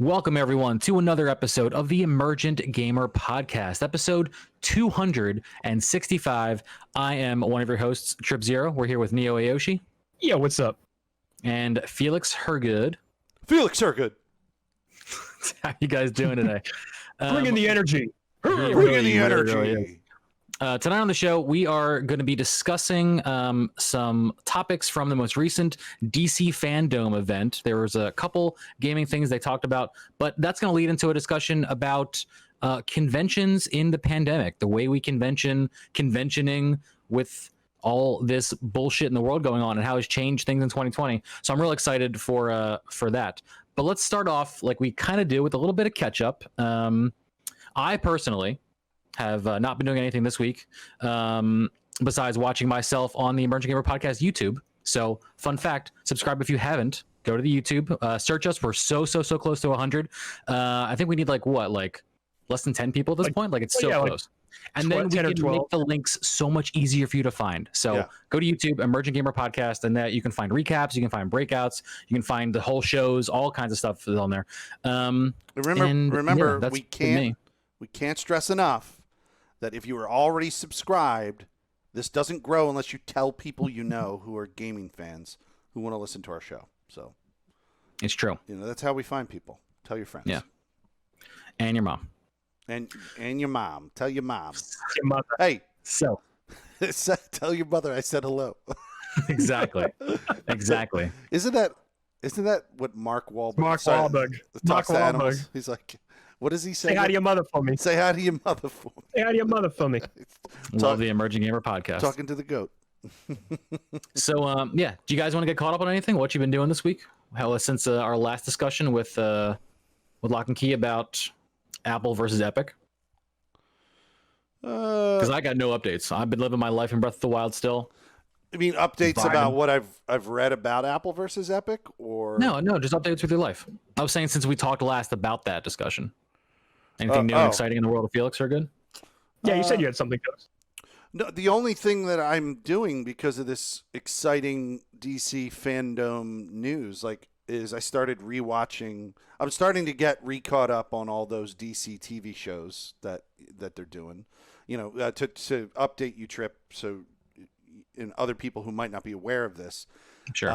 Welcome, everyone, to another episode of the Emergent Gamer Podcast, episode 265. I am one of your hosts, Trip Zero. We're here with Neo Aoshi. Yeah, what's up? And Felix Hergood. Felix Hergood. How you guys doing today? Bring in the energy. Bring in the energy. Tonight on the show, we are going to be discussing some topics from the most recent DC Fandome event. There was a couple gaming things they talked about, but that's going to lead into a discussion about conventions in the pandemic, the way we conventioning with all this bullshit in the world going on and how it's changed things in 2020. So I'm real excited for that. But let's start off like we kind of do with a little bit of catch up. I personally have not been doing anything this week besides watching myself on the Emerging Gamer Podcast YouTube. So, fun fact, subscribe if you haven't. Go to the YouTube, search us. We're so close to 100. I think we need like less than 10 people at this point. Like it's so close. And then we can make the links so much easier for you to find. So go to YouTube, Emerging Gamer Podcast, and that you can find recaps, you can find breakouts, you can find the whole shows, all kinds of stuff on there. Remember, we can't stress enough that if you are already subscribed, this doesn't grow unless you tell people you know who are gaming fans who want to listen to our show. So it's true. That's how we find people. Tell your friends. Yeah. And your mom. And your mom. Tell your mom. Your mother. Hey. So tell your mother I said hello. Exactly. Isn't that what Mark Wahlberg talks to animals? He's like, what does he say? Say hi to your mother for me. Say hi to your mother for me. Say hi to your mother for me. Love the Emerging Gamer Podcast. Talking to the goat. So, do you guys want to get caught up on anything? What you been doing this week? Hell, since our last discussion with Lock and Key about Apple versus Epic? Because I got no updates. I've been living my life in Breath of the Wild still. I mean, updates about what I've read about Apple versus Epic, or no, just updates with your life. I was saying since we talked last about that discussion. Anything new and exciting in the world of Felix are good? Yeah, you said you had something else. No, the only thing that I'm doing because of this exciting DC Fandome news, is I started rewatching. I'm starting to get re-caught up on all those DC TV shows that they're doing. To update you, Trip, so and other people who might not be aware of this. Sure.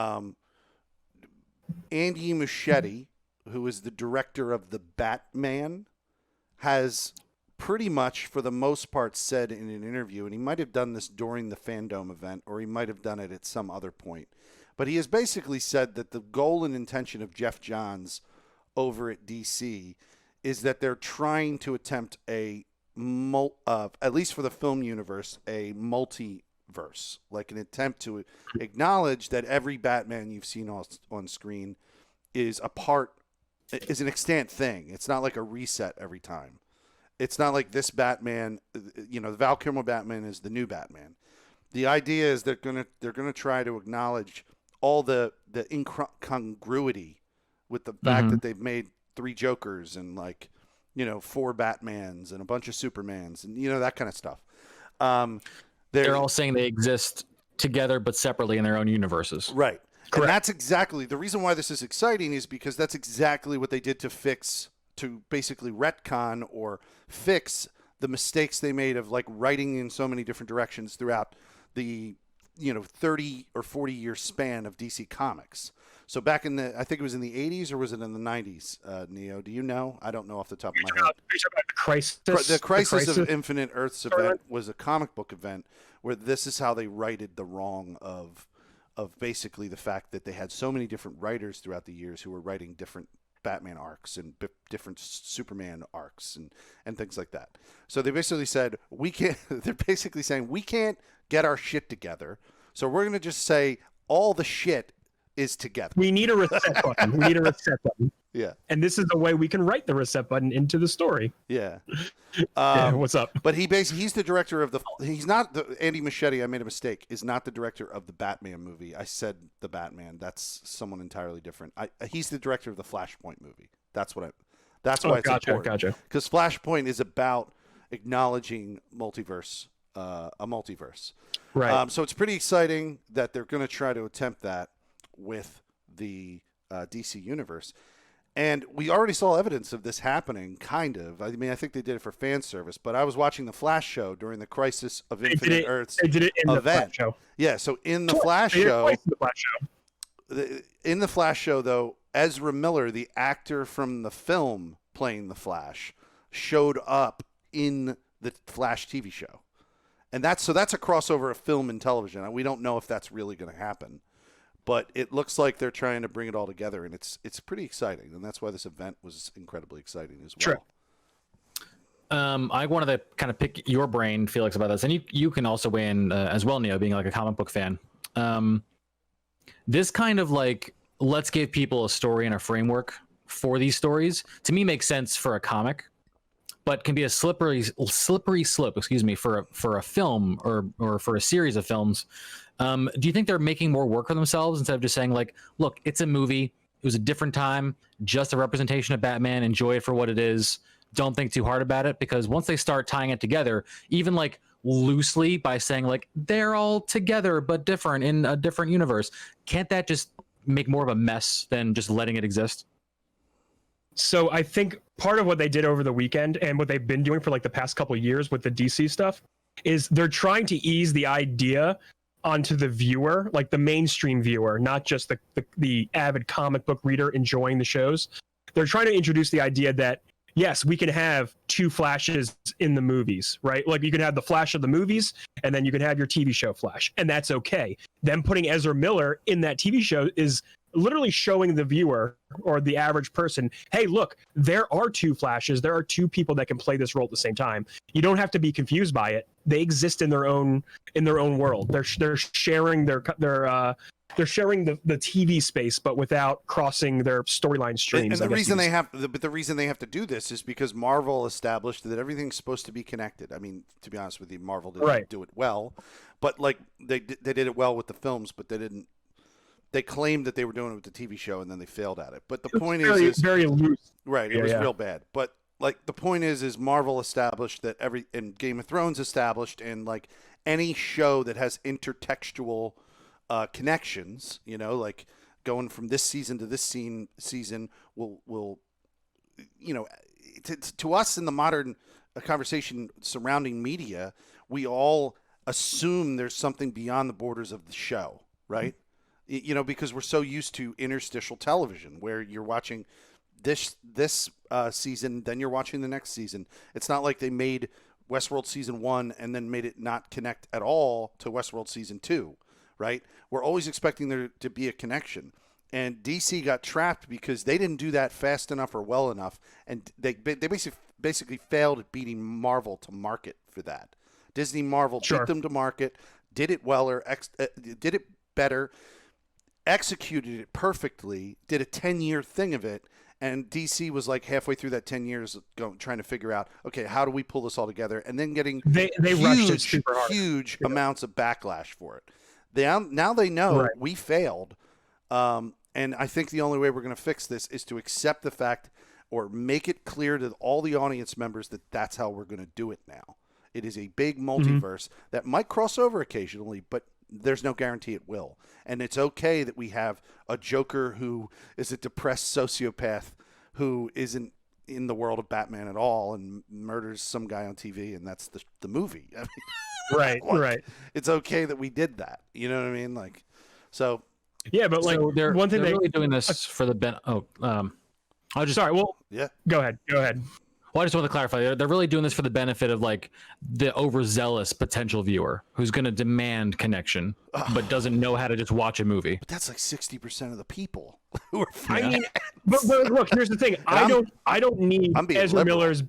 Andy Muschietti, who is the director of the Batman, has pretty much, for the most part, said in an interview, and he might have done this during the Fandome event, or he might have done it at some other point, but he has basically said that the goal and intention of Jeff Johns over at DC is that they're trying to attempt at least for the film universe, a multiverse, like an attempt to acknowledge that every Batman you've seen on screen is an extant thing. It's not like a reset every time. It's not like this Batman, the Val Kilmer Batman is the new Batman. The idea is they're gonna try to acknowledge all the incongruity with the fact that they've made 3 Jokers and 4 Batmans and a bunch of Supermans and that kind of stuff. They're all saying they exist together but separately in their own universes. Right. Correct. And that's exactly the reason why this is exciting, is because that's exactly what they did to basically retcon or fix the mistakes they made of writing in so many different directions throughout the 30 or 40 year span of DC Comics. So back in I think it was in the 80s, or was it in the 90s, Neo? Do you know? I don't know off the top of my head. The Crisis of Infinite Earths event was a comic book event where this is how they righted the wrong of basically the fact that they had so many different writers throughout the years who were writing different Batman arcs and different Superman arcs and things like that. So they basically said, they're basically saying, we can't get our shit together, so we're going to just say all the shit is together. We need a reset button. Yeah. And this is the way we can write the reset button into the story. Yeah. What's up? But he's the director of Andy Muschietti, I made a mistake, is not the director of the Batman movie. I said the Batman. That's someone entirely different. He's the director of the Flashpoint movie. That's why it's important. Gotcha. Because Flashpoint is about acknowledging a multiverse. Right. So it's pretty exciting that they're going to try to attempt that with the DC universe. And we already saw evidence of this happening, kind of. I mean, I think they did it for fan service, but I was watching the Flash show during the Crisis of Infinite Earths They did it in event. the Flash show. Yeah, so in the Twice. Flash They did it show, twice in the Flash show. in the Flash show, though, Ezra Miller, the actor from the film playing the Flash, showed up in the Flash TV show. And that's a crossover of film and television. We don't know if that's really going to happen. But it looks like they're trying to bring it all together, and it's pretty exciting, and that's why this event was incredibly exciting as well. Sure. I wanted to kind of pick your brain, Felix, about this, and you can also weigh in as well, Neo, being like a comic book fan. This kind of like, let's give people a story and a framework for these stories, to me makes sense for a comic, but can be a slippery slope, for a film or for a series of films. Do you think they're making more work for themselves instead of just saying like, look, it's a movie. It was a different time, just a representation of Batman. Enjoy it for what it is. Don't think too hard about it, because once they start tying it together, even like loosely by saying like they're all together but different in a different universe, can't that just make more of a mess than just letting it exist? So I think part of what they did over the weekend and what they've been doing for like the past couple of years with the DC stuff is they're trying to ease the idea onto the viewer, like the mainstream viewer, not just the avid comic book reader enjoying the shows. They're trying to introduce the idea that, yes, we can have two Flashes in the movies, right? Like you can have the Flash of the movies, and then you can have your TV show Flash, and that's okay. Them putting Ezra Miller in that TV show is literally showing the viewer or the average person, hey, look, there are two Flashes. There are two people that can play this role at the same time. You don't have to be confused by it. They exist in their own world. They're sharing they're sharing the TV space, but without crossing their storyline streams. And the reason they have to do this is because Marvel established that everything's supposed to be connected. I mean, to be honest with you, Marvel didn't do it well, but like they did it well with the films, but they didn't. They claimed that they were doing it with the TV show, and then they failed at it. But the point is very loose. Right, it was real bad. But like the point is Marvel established that and Game of Thrones established, and like any show that has intertextual connections, you know, like going from this season to this season will you know, to us in the modern conversation surrounding media, we all assume there's something beyond the borders of the show, right? You know, because we're so used to interstitial television where you're watching this season, then you're watching the next season. It's not like they made Westworld season 1 and then made it not connect at all to Westworld season 2, right? We're always expecting there to be a connection. And DC got trapped because they didn't do that fast enough or well enough, and they basically failed at beating Marvel to market for that. Disney Marvel beat them to market, did it well or did it better, executed it perfectly, did a 10-year thing of it, and DC was like halfway through that 10 years trying to figure out, okay, how do we pull this all together, and then getting they rushed it super hard. Huge amounts of backlash for it. Now they know we failed, and I think the only way we're going to fix this is to accept the fact or make it clear to all the audience members that that's how we're going to do it now. It is a big multiverse that might cross over occasionally, but there's no guarantee it will. And it's okay that we have a Joker who is a depressed sociopath who isn't in the world of Batman at all and murders some guy on TV, and that's the movie. I mean, right. It's okay that we did that. You know what I mean? Like, so. Yeah, but like they're they're really doing this for the Go ahead. Well, I just want to clarify. They're really doing this for the benefit of like the overzealous potential viewer who's going to demand connection, but doesn't know how to just watch a movie. But that's like 60% of the people who are. I mean, but look, here's the thing. I don't need Ezra Miller's.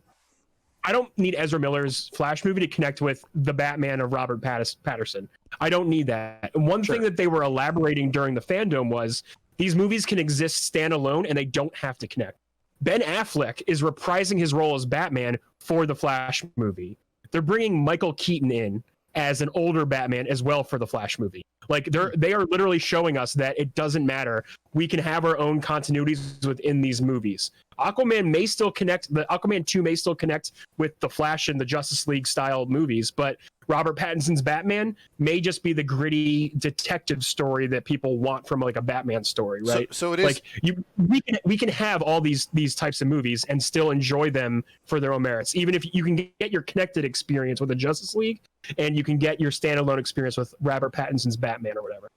I don't need Ezra Miller's Flash movie to connect with the Batman of Robert Pattinson. I don't need that. And one thing that they were elaborating during the Fandome was these movies can exist standalone and they don't have to connect. Ben Affleck is reprising his role as Batman for the Flash movie. They're bringing Michael Keaton in as an older Batman as well for the Flash movie. Like they are literally showing us that it doesn't matter. We can have our own continuities within these movies. Aquaman may still connect. The Aquaman 2 may still connect with the Flash and the Justice League style movies, but Robert Pattinson's Batman may just be the gritty detective story that people want from like a Batman story, right? So it is like we can have all these types of movies and still enjoy them for their own merits. Even if you can get your connected experience with the Justice League, and you can get your standalone experience with Robert Pattinson's Batman or whatever.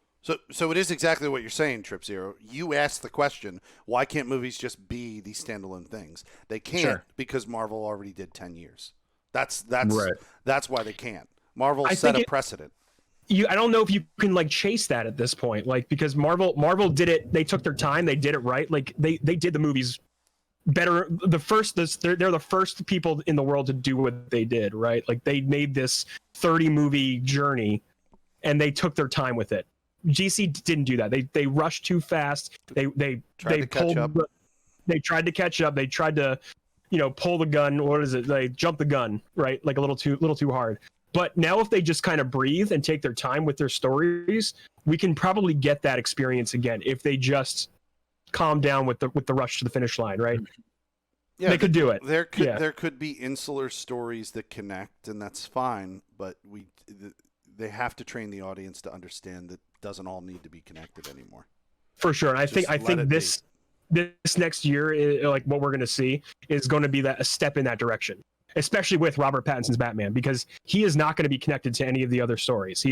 So it is exactly what you're saying, Trip Zero. You asked the question, why can't movies just be these standalone things? They can't because Marvel already did 10 years. That's why they can't. Marvel set a precedent. I don't know if you can like chase that at this point, like because Marvel did it. They took their time. They did it right. Like they did the movies better. They're the first people in the world to do what they did, right? Like they made this 30 movie journey, and they took their time with it. GC didn't do that. They rushed too fast. They tried to catch up. They tried to catch up. They tried to, pull the gun. What is it? They jump the gun, right? Like a little too hard. But now if they just kind of breathe and take their time with their stories, we can probably get that experience again if they just calm down with the rush to the finish line, right? Yeah, they could do it. There could be insular stories that connect, and that's fine. But they have to train the audience to understand that it doesn't all need to be connected anymore. For sure, and I think this next year, like what we're going to see, is going to be a step in that direction. Especially with Robert Pattinson's Batman, because he is not going to be connected to any of the other stories.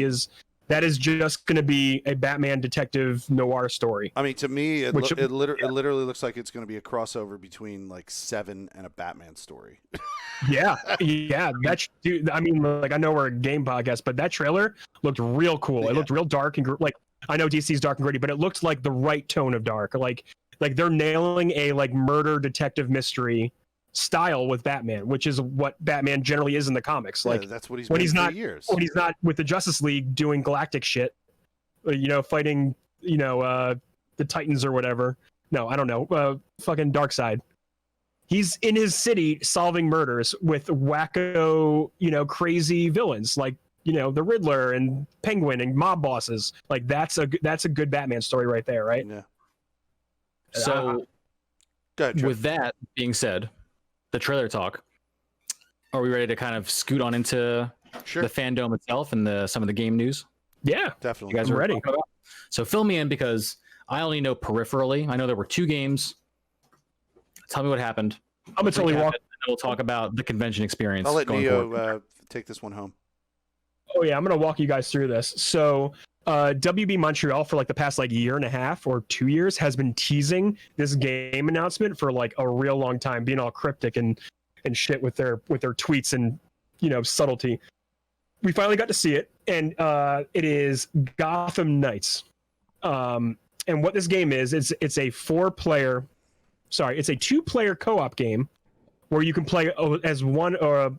That is just going to be a Batman detective noir story. I mean, to me, it literally looks like it's going to be a crossover between like Seven and a Batman story. yeah. Dude, I mean, like I know we're a game podcast, but that trailer looked real cool. It looked real dark and like I know DC's dark and gritty, but it looked like the right tone of dark. Like they're nailing a like murder detective mystery style with Batman, which is what Batman generally is in the comics. Like that's what when he's not for years. When he's not with the Justice League doing galactic shit, fighting the Titans or whatever. No, I don't know. Fucking Darkseid. He's in his city solving murders with wacko, crazy villains like the Riddler and Penguin and mob bosses. Like that's a good Batman story right there, right? Yeah. So with that being said, the trailer talk, are we ready to kind of scoot on into the fandom itself and some of the game news? Yeah, definitely. You guys are ready. So fill me in, because I only know peripherally. I know there were 2 games. Tell me what happened. I'm gonna totally walk. We'll talk about the convention experience. I'll let Neo take this one home. Oh yeah, I'm gonna walk you guys through this. So WB Montreal for like the past like year and a half or 2 years has been teasing this game announcement for like a real long time, being all cryptic and shit with their tweets and subtlety. We finally got to see it, and it is Gotham Knights. And what this game is, it's a 2-player co-op game where you can play as one or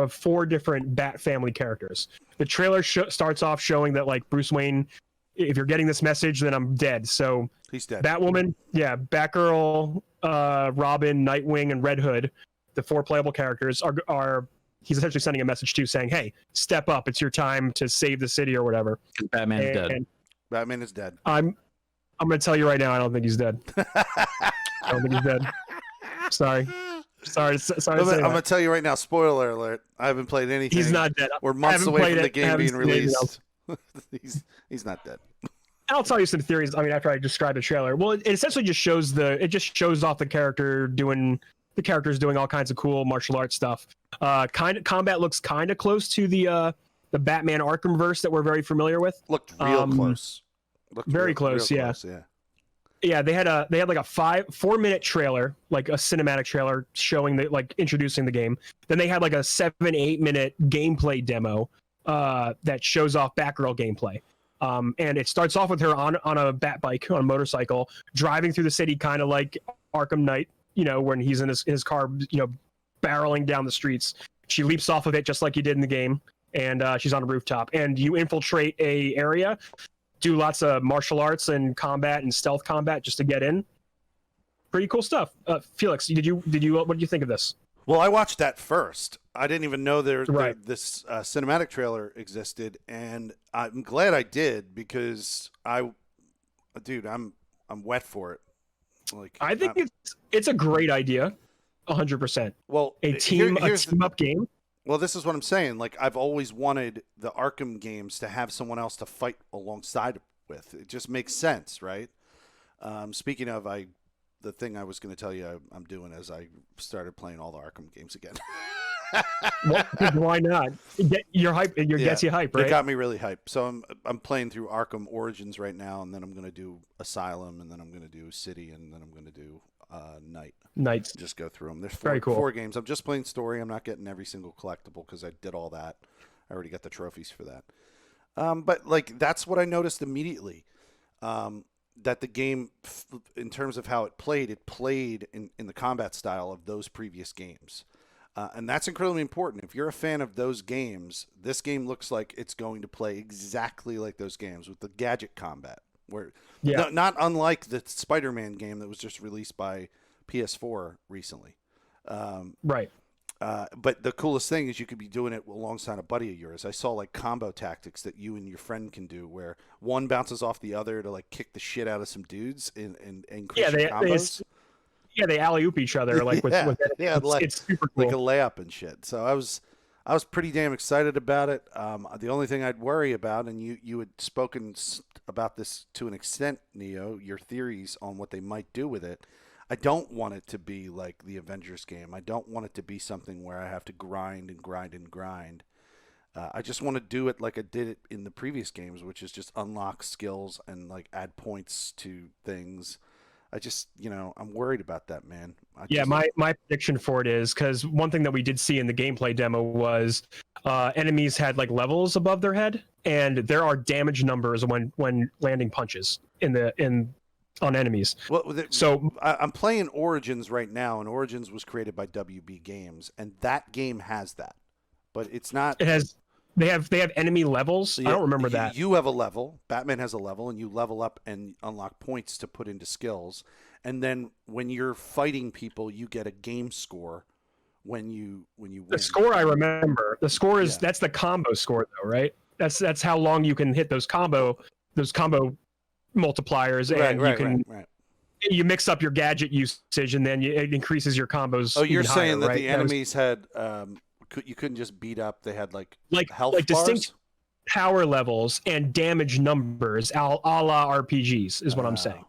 4 different Bat family characters. The trailer starts off showing that like Bruce Wayne, if you're getting this message, then I'm dead. So he's dead. Batwoman, Batgirl, Robin, Nightwing, and Red Hood, the 4 playable characters are he's essentially sending a message to saying, hey, step up. It's your time to save the city or whatever. Batman's dead. Batman is dead. I'm going to tell you right now, I don't think he's dead. I don't think he's dead. Sorry. I'm going to tell you right now, spoiler alert, I haven't played anything. He's not dead. We're months away from the game being released. He's not dead. I'll tell you some theories. I mean, after I describe the trailer. Well, it essentially just shows off the characters doing all kinds of cool martial arts stuff. Combat looks kind of close to the Batman Arkhamverse that we're very familiar with. Looked real close. Very close, yeah. Yeah, they had like a 4-minute trailer, like a cinematic trailer showing introducing the game. Then they had like a 7-8 minute gameplay demo that shows off Batgirl gameplay. And it starts off with her on a bat bike, on a motorcycle, driving through the city, kind of like Arkham Knight, when he's in his car, barreling down the streets. She leaps off of it just like you did in the game, and she's on a rooftop. And you infiltrate a area, do lots of martial arts and combat and stealth combat just to get in. Pretty cool stuff. Felix, what did you think of this? Well, I watched that first. I didn't even know this cinematic trailer existed, and I'm glad I did because I'm wet for it. Like I think it's a great idea, 100%. Well, a team up game. Well, this is what I'm saying. Like, I've always wanted the Arkham games to have someone else to fight alongside with. It just makes sense, right? Speaking of, the thing I was going to tell you I'm doing is I started playing all the Arkham games again. Well, why not? You're hype. Gets you hype, right? It got me really hyped. So I'm playing through Arkham Origins right now, and then I'm going to do Asylum, and then I'm going to do City, and then I'm going to do Nights. Just go through them. There's Very cool. 4 games. I'm just playing story. I'm not getting every single collectible because I did all that. I already got the trophies for that. But like that's what I noticed immediately. That the game, in terms of how it played in the combat style of those previous games. And that's incredibly important. If you're a fan of those games, this game looks like it's going to play exactly like those games with the gadget combat. Where not unlike the Spider-Man game that was just released by PS4 recently. Right. But the coolest thing is you could be doing it alongside a buddy of yours. I saw like combo tactics that you and your friend can do where one bounces off the other to like kick the shit out of some dudes and increase your combos. They alley-oop each other like with it's super cool. Like a layup and shit. So I was pretty damn excited about it. The only thing I'd worry about, and you had spoken about this to an extent, Neo, your theories on what they might do with it. I don't want it to be like the Avengers game. I don't want it to be something where I have to grind and grind and grind. I just want to do it like I did it in the previous games, which is just unlock skills and like add points to things. I just, I'm worried about that, man. My prediction for it is because one thing that we did see in the gameplay demo was enemies had like levels above their head, and there are damage numbers when landing punches on enemies. Well, I'm playing Origins right now, and Origins was created by WB Games, and that game has that, but it's not. It has. They have enemy levels. So I don't remember that. You have a level. Batman has a level, and you level up and unlock points to put into skills. And then when you're fighting people, you get a game score when you win. The score I remember. The score is that's the combo score though, right? That's how long you can hit those combo multipliers, and you mix up your gadget usage, and then it increases your combos. Oh, you're saying higher, that the enemies had you couldn't just beat up. They had like health bars? Distinct power levels and damage numbers, a la RPGs, is what I'm saying.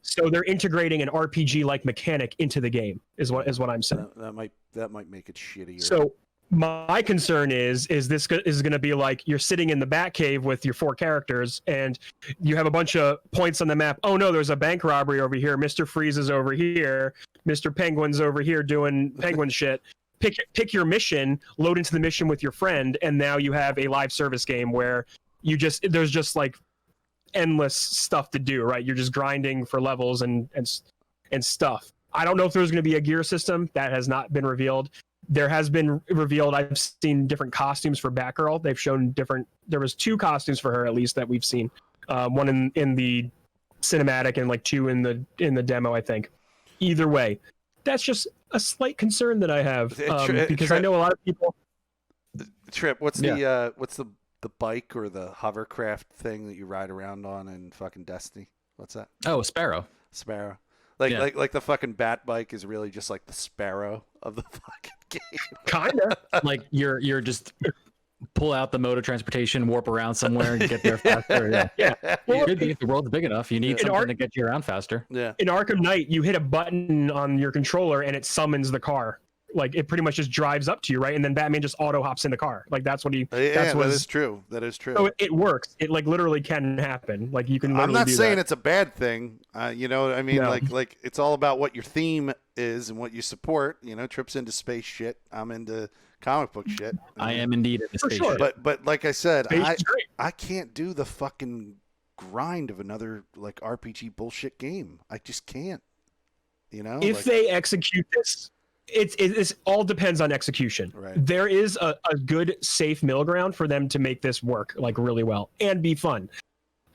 So they're integrating an RPG-like mechanic into the game, is what I'm saying. That might make it shittier. So my concern is this is going to be like you're sitting in the Batcave with your 4 characters, and you have a bunch of points on the map. Oh no, there's a bank robbery over here. Mr. Freeze is over here. Mr. Penguin's over here doing penguin shit. Pick your mission, load into the mission with your friend, and now you have a live service game where there's just like endless stuff to do, right? You're just grinding for levels and stuff. I don't know if there's going to be a gear system. That has not been revealed. There has been revealed. I've seen different costumes for Batgirl. They've shown different. There was 2 costumes for her at least that we've seen. One in the cinematic and like 2 in the demo, I think. Either way, that's just a slight concern that I have because I know a lot of people. Trip, what's the bike or the hovercraft thing that you ride around on in fucking Destiny? What's that? Oh, Sparrow. Like the fucking bat bike is really just like the Sparrow of the fucking game. Kinda. Like you're just pull out the mode of transportation, warp around somewhere, and get there faster. Yeah. Well, it could be if the world's big enough. You need something to get you around faster. Yeah. In Arkham Knight, you hit a button on your controller and it summons the car. Like it pretty much just drives up to you, right? And then Batman just auto hops in the car. Like that's what he. Yeah, that is true. That is true. So it works. It like literally can happen. Like you can. Literally I'm not do saying that. it's a bad thing. You know what I mean? No. Like it's all about what your theme is and what you support. You know, Tripp's into space shit. I'm into comic book shit. I am indeed into space shit. But like I said, I can't do the fucking grind of another like RPG bullshit game. I just can't. You know, if they execute this. It all depends on execution. Right. There is a good safe middle ground for them to make this work like really well and be fun.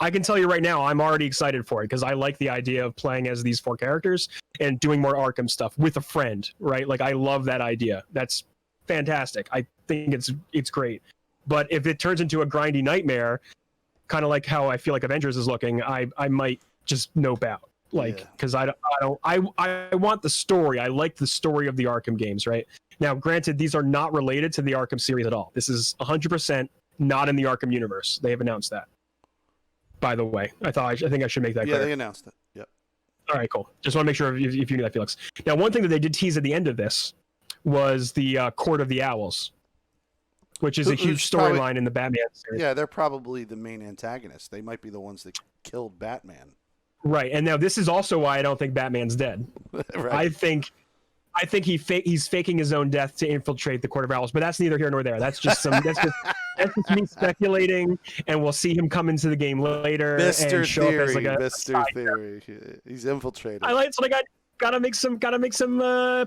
I can tell you right now, I'm already excited for it because I like the idea of playing as these 4 characters and doing more Arkham stuff with a friend, right? Like I love that idea. That's fantastic. I think it's great. But if it turns into a grindy nightmare, kind of like how I feel like Avengers is looking, I might just nope out. Because I want the story. I like the story of the Arkham games, right? Now, granted, these are not related to the Arkham series at all. This is 100% not in the Arkham universe. They have announced that. By the way, I think I should make that clear. Yeah, they announced it. Yep. All right, cool. Just want to make sure if you knew that, Felix. Now, one thing that they did tease at the end of this was the Court of the Owls, which is a huge storyline in the Batman series. Yeah, they're probably the main antagonists. They might be the ones that killed Batman. Right, and now this is also why I don't think Batman's dead. Right. I think he's faking his own death to infiltrate the Court of Owls, but that's neither here nor there. That's just that's just me speculating, and we'll see him come into the game later Mr. and show Theory, up as like a Mr. Theory. He's infiltrated. I like, so I gotta make some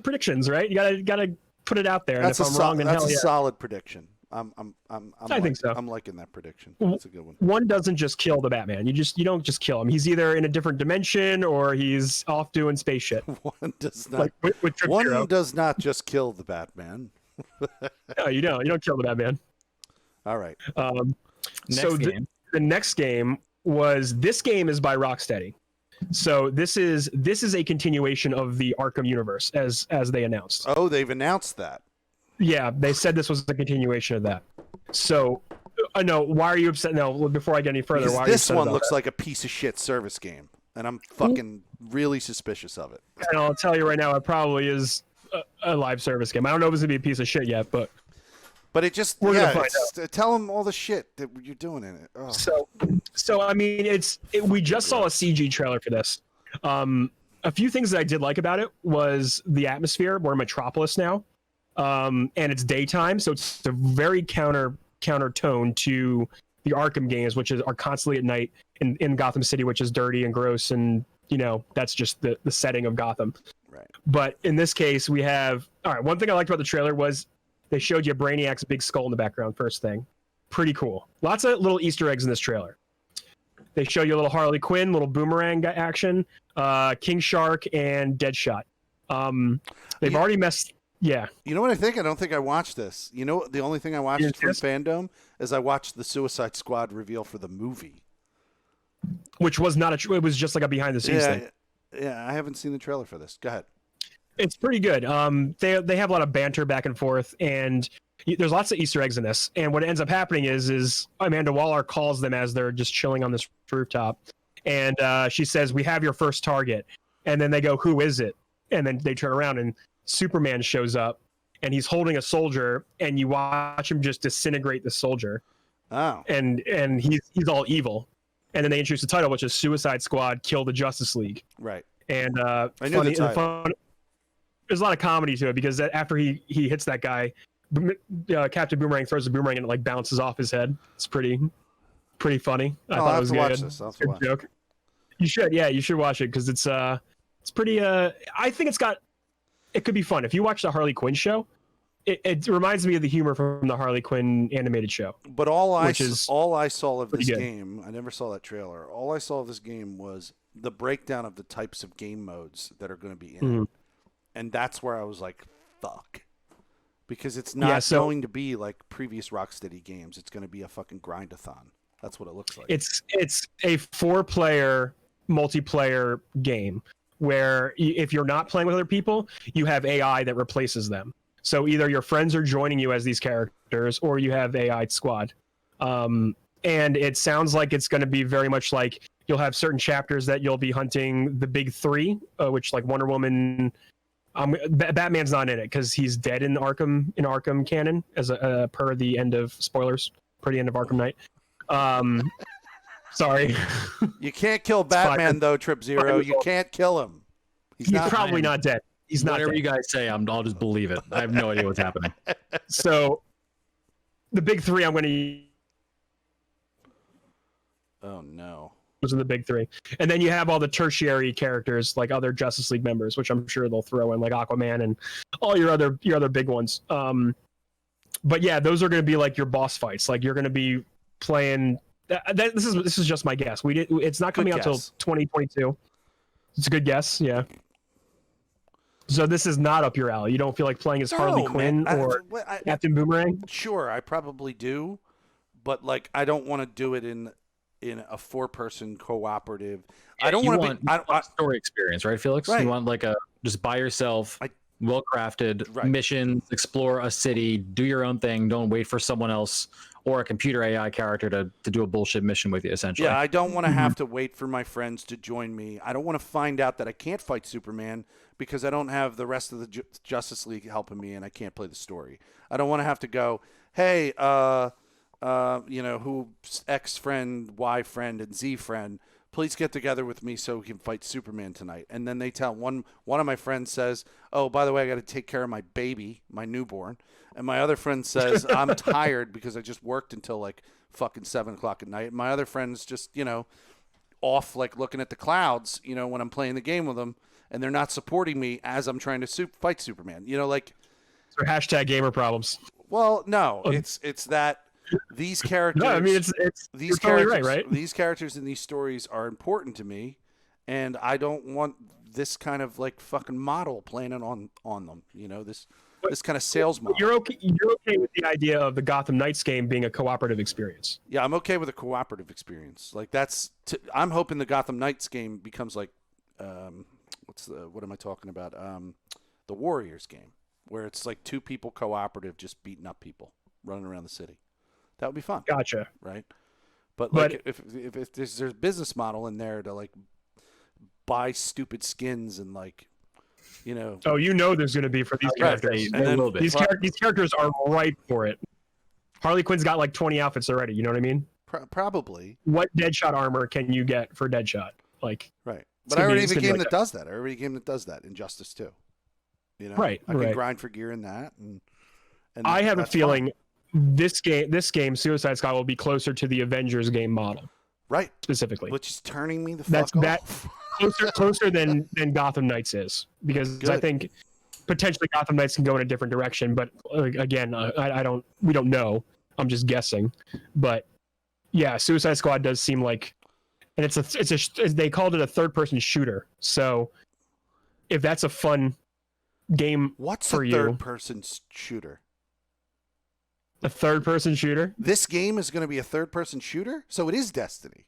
predictions, right? You gotta put it out there. That's and if I'm wrong, then that's hell a yeah. solid prediction. I think so. I'm liking that prediction. That's a good one. One doesn't just kill the Batman. You don't just kill him. He's either in a different dimension or he's off doing space shit. One does not. Like with One does not just kill the Batman. No, you don't. You don't kill the Batman. All right. The next game is by Rocksteady. So this is a continuation of the Arkham universe as they announced. Oh, they've announced that. Yeah, they said this was a continuation of that. So, no, why are you upset? No, before I get any further, why are you this upset one about looks that? like a piece of shit service game, and I'm fucking really suspicious of it. And I'll tell you right now, it probably is a live service game. I don't know if it's gonna be a piece of shit yet, but it just we're gonna find out. Tell them all the shit that you're doing in it. Oh. So I mean, we just saw a CG trailer for this. A few things that I did like about it was the atmosphere. We're in Metropolis now. And it's daytime, so it's a very counter tone to the Arkham games, which are constantly at night in Gotham City, which is dirty and gross, and that's just the setting of Gotham. Right. But in this case, we have one thing I liked about the trailer was they showed you Brainiac's big skull in the background. First thing, pretty cool. Lots of little Easter eggs in this trailer. They show you a little Harley Quinn, little Boomerang action, King Shark, and Deadshot. They've already messed. Yeah. You know what I think? I don't think I watched this. You know, the only thing I watched from Fandome is I watched the Suicide Squad reveal for the movie, which was not it was just like a behind the scenes thing. Yeah, I haven't seen the trailer for this. Go ahead. It's pretty good. They have a lot of banter back and forth, and there's lots of Easter eggs in this. And what ends up happening is Amanda Waller calls them as they're just chilling on this rooftop, and she says, "We have your first target." And then they go, "Who is it?" And then they turn around and Superman shows up, and he's holding a soldier, and you watch him just disintegrate the soldier. Oh. And he's all evil. And then they introduce the title, which is Suicide Squad: Kill the Justice League. Right. And I knew the title. There's a lot of comedy to it because after he hits that guy, Captain Boomerang throws the boomerang and it like bounces off his head. It's pretty funny. I thought it was good. Watch this. I'll have to watch joke. It. You should, yeah, you should watch it because it's pretty. I think it could be fun if you watch the Harley Quinn show. It reminds me of the humor from the Harley Quinn animated show. But all I saw of this good. game, I never saw that trailer. All I saw of this game was the breakdown of the types of game modes that are going to be in it. And that's where I was like, fuck. Because it's not going to be like previous Rocksteady games. It's going to be a fucking grind-a-thon. That's what it looks like. It's a 4-player multiplayer game where if you're not playing with other people, you have AI that replaces them. So either your friends are joining you as these characters or you have AI squad. And it sounds like it's going to be very much like you'll have certain chapters that you'll be hunting the big 3, which like Wonder Woman. Batman's not in it because he's dead in Arkham canon as per the end of spoilers, per the end of Arkham Knight. Sorry. You can't kill Batman though, Trip Zero. You can't kill him. He's probably not dead. He's not. Whatever dead. you guys say, I'll just believe it. I have no idea what's happening. So, the big 3, I'm going to. Oh no. Was in the big 3, and then you have all the tertiary characters like other Justice League members, which I'm sure they'll throw in like Aquaman and all your other big ones. But yeah, those are going to be like your boss fights. Like you're going to be playing. This is just my guess. It's not coming out till 2022. It's a good guess. Yeah. So this is not up your alley. You don't feel like playing as Harley Quinn or Captain Boomerang? Sure, I probably do, but like I don't want to do it in a 4-person cooperative. Yeah, I don't want a story experience, right, Felix? Right. You want like just by yourself. well crafted Right. missions, explore a city, do your own thing, don't wait for someone else or a computer AI character to do a bullshit mission with you, essentially. Yeah, I don't want to have to wait for my friends to join me. I don't want to find out that I can't fight Superman because I don't have the rest of the Justice League helping me and I can't play the story. I don't want to have to go, hey, who X friend, Y friend, and Z friend, please get together with me so we can fight Superman tonight. And then they tell one of my friends says, oh, by the way, I got to take care of my baby, my newborn. And my other friend says, I'm tired because I just worked until like fucking 7 o'clock at night. My other friend's just, off like looking at the clouds, when I'm playing the game with them, and they're not supporting me as I'm trying to fight Superman. So hashtag gamer problems. Well, no, it's that these characters. No, I mean these totally characters, right? These characters in these stories are important to me, and I don't want this kind of like fucking model playing it on them. This kind of sales model. You're okay with the idea of the Gotham Knights game being a cooperative experience. Yeah, I'm okay with a cooperative experience. Like I'm hoping the Gotham Knights game becomes like, what am I talking about? The Warriors game, where it's like 2 people cooperative, just beating up people, running around the city. That would be fun. Gotcha. Right. But like, if there's a business model in there to like buy stupid skins and like, Oh, there's going to be for these characters. And then, these characters are ripe for it. Harley Quinn's got like 20 outfits already. You know what I mean? Probably. What Deadshot armor can you get for Deadshot? Like, right. But I already have a game that does that. I already have a game that does that. Injustice 2. Right. I can grind for gear in that. And I have a feeling fun. this game, Suicide Squad, will be closer to the Avengers game model. Right. Specifically. Which is turning me the fuck off. Closer than Gotham Knights is, because I think potentially Gotham Knights can go in a different direction, but again, we don't know. I'm just guessing, but yeah, Suicide Squad does seem like, and they called it a third-person shooter. So if that's a fun game what's for a third-person shooter? A third-person shooter? This game is going to be a third-person shooter, so it is Destiny.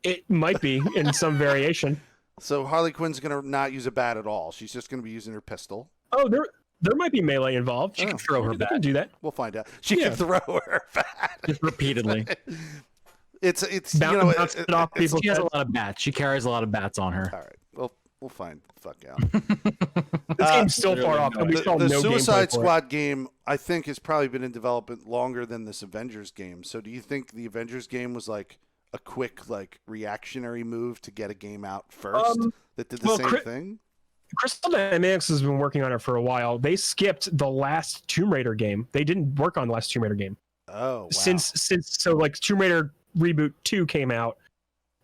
It might be in some variation. So Harley Quinn's going to not use a bat at all. She's just going to be using her pistol. Oh, there might be melee involved. She can throw her bat. Can do that. We'll find out. She can throw her bat. Just repeatedly. It's she has a lot of bats. She carries a lot of bats on her. All right. We'll find the fuck out. This game's still far off. The Suicide Squad game, I think, has probably been in development longer than this Avengers game. So do you think the Avengers game was like a quick like reactionary move to get a game out first that did the same thing? Crystal Dynamics has been working on it for a while. They skipped the last Tomb Raider game. They didn't work on the last Tomb Raider game. Oh, wow. Since like Tomb Raider Reboot 2 came out,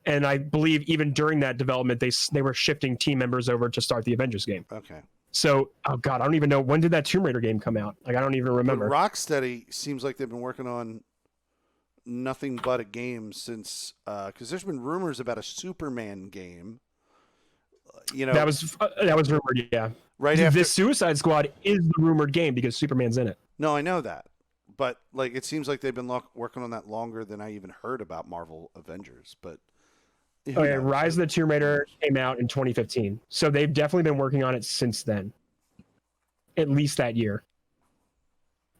and I believe even during that development they were shifting team members over to start the Avengers game. Okay. So, oh god, I don't even know, when did that Tomb Raider game come out? Like, I don't even remember. But Rocksteady seems like they've been working on nothing but a game since, because there's been rumors about a Superman game. That was rumored, yeah. Right after this Suicide Squad is the rumored game because Superman's in it. No, I know that, but like it seems like they've been working on that longer than I even heard about Marvel Avengers. But okay, Rise of the Tomb Raider came out in 2015, so they've definitely been working on it since then, at least that year.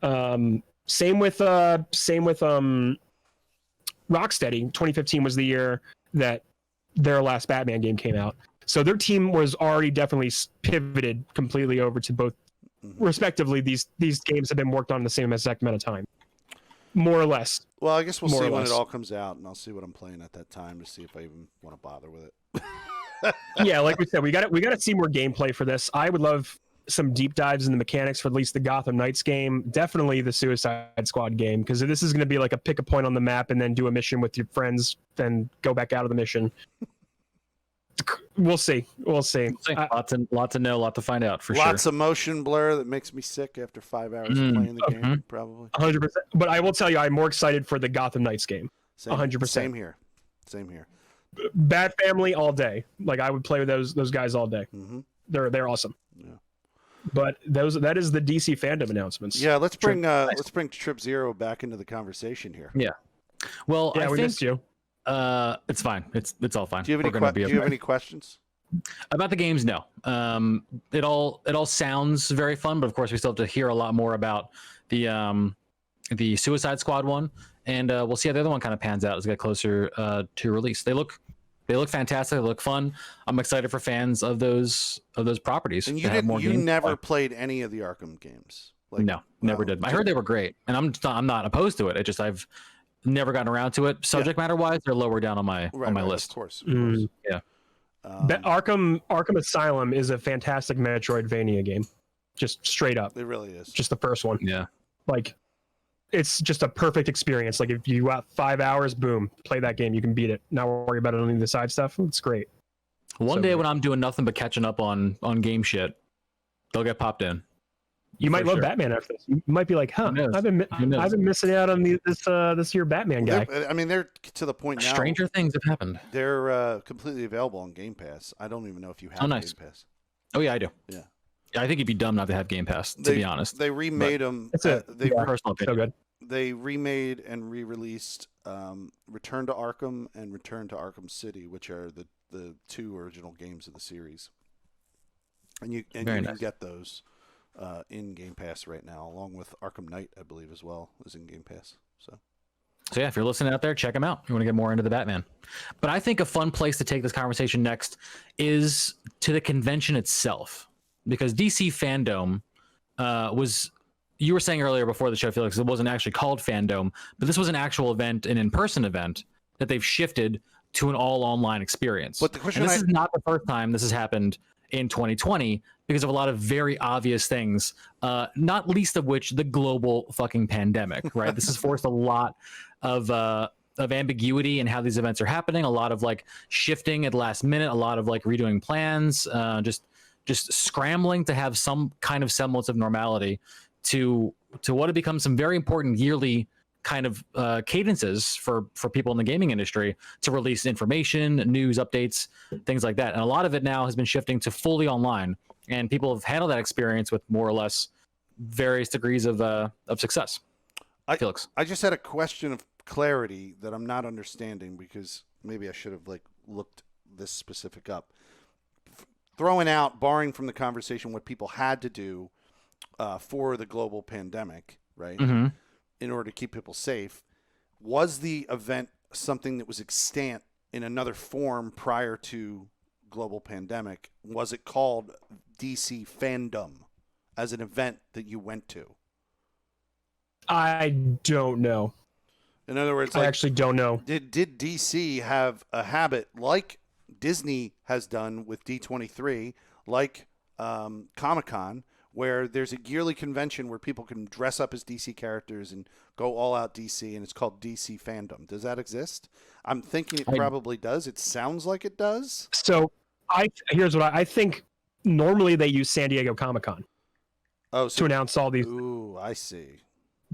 Same with Rocksteady. 2015 was the year that their last Batman game came out. So their team was already definitely pivoted completely over to both, respectively. These games have been worked on the same exact amount of time, more or less. Well, I guess we'll see when it all comes out, and I'll see what I'm playing at that time to see if I even want to bother with it. Yeah, like we said, we got to see more gameplay for this. I would love some deep dives in the mechanics for at least the Gotham Knights game, definitely the Suicide Squad game, because this is going to be like a pick a point on the map and then do a mission with your friends, then go back out of the mission. We'll see. Lot to know, lot to find out for sure. Lots of motion blur that makes me sick after 5 hours of playing the game, probably. 100%. But I will tell you, I'm more excited for the Gotham Knights game. 100%. Same here. Bat Family all day. Like, I would play with those guys all day. Mm-hmm. They're awesome. Yeah. But that is the DC Fandom announcements. Yeah, let's bring Trip Zero back into the conversation here. Yeah. Well, yeah, we missed you. It's fine. It's all fine. Do you have any questions? About the games, no. It all sounds very fun, but of course we still have to hear a lot more about the Suicide Squad one, and we'll see how the other one kind of pans out as we get closer to release. They look fantastic. They look fun. I'm excited for fans of those properties. And to have more you games to never play. played any of the Arkham games. Like, No, never did. I heard they were great, and I'm not opposed to it. It just I've never gotten around to it. Subject matter wise, they're lower down on my list. Of course. Yeah. Arkham Asylum is a fantastic Metroidvania game, just straight up. It really is. Just the first one. Yeah. Like, it's just a perfect experience. Like, if you got 5 hours, boom, play that game. You can beat it. Not worry about any of the side stuff. It's great. One day when I'm doing nothing but catching up on game shit, they'll get popped in. You might love Batman after this. You might be like, huh, I've been missing out on this year Batman guy. They're to the point now. Stranger things have happened. They're completely available on Game Pass. I don't even know if you have nice. Game Pass. Oh yeah, I do. Yeah. I think you'd be dumb not to have Game Pass, to be honest. They remade them. Personal opinion. So good. They remade and re-released Return to Arkham and Return to Arkham City, which are the two original games of the series. And you can get those in Game Pass right now, along with Arkham Knight, I believe, as well, is in Game Pass. So yeah, if you're listening out there, check them out. You want to get more into the Batman. But I think a fun place to take this conversation next is to the convention itself, because DC Fandome was. You were saying earlier before the show, Felix, it wasn't actually called Fandome, but this was an actual event, an in-person event that they've shifted to an all-online experience. But the question is not the first time this has happened in 2020 because of a lot of very obvious things, not least of which the global fucking pandemic, right? This has forced a lot of ambiguity in how these events are happening, a lot of like shifting at the last minute, a lot of like redoing plans, just scrambling to have some kind of semblance of normality to what have become some very important yearly kind of cadences for people in the gaming industry to release information, news, updates, things like that. And a lot of it now has been shifting to fully online, and people have handled that experience with more or less various degrees of success. Felix, I just had a question of clarity that I'm not understanding, because maybe I should have looked this specific up. Throwing out, barring from the conversation, what people had to do for the global pandemic, right? Mm-hmm. In order to keep people safe, was the event something that was extant in another form prior to global pandemic? Was it called DC Fandome as an event that you went to? I don't know. In other words, I actually don't know. Did DC have a habit like Disney has done with D23, like Comic-Con, where there's a yearly convention where people can dress up as DC characters and go all out DC, and it's called DC Fandome? Does that exist? I'm thinking it probably does. It sounds like it does. So here's what I think. Normally they use San Diego Comic-Con to announce all these. Ooh, I see.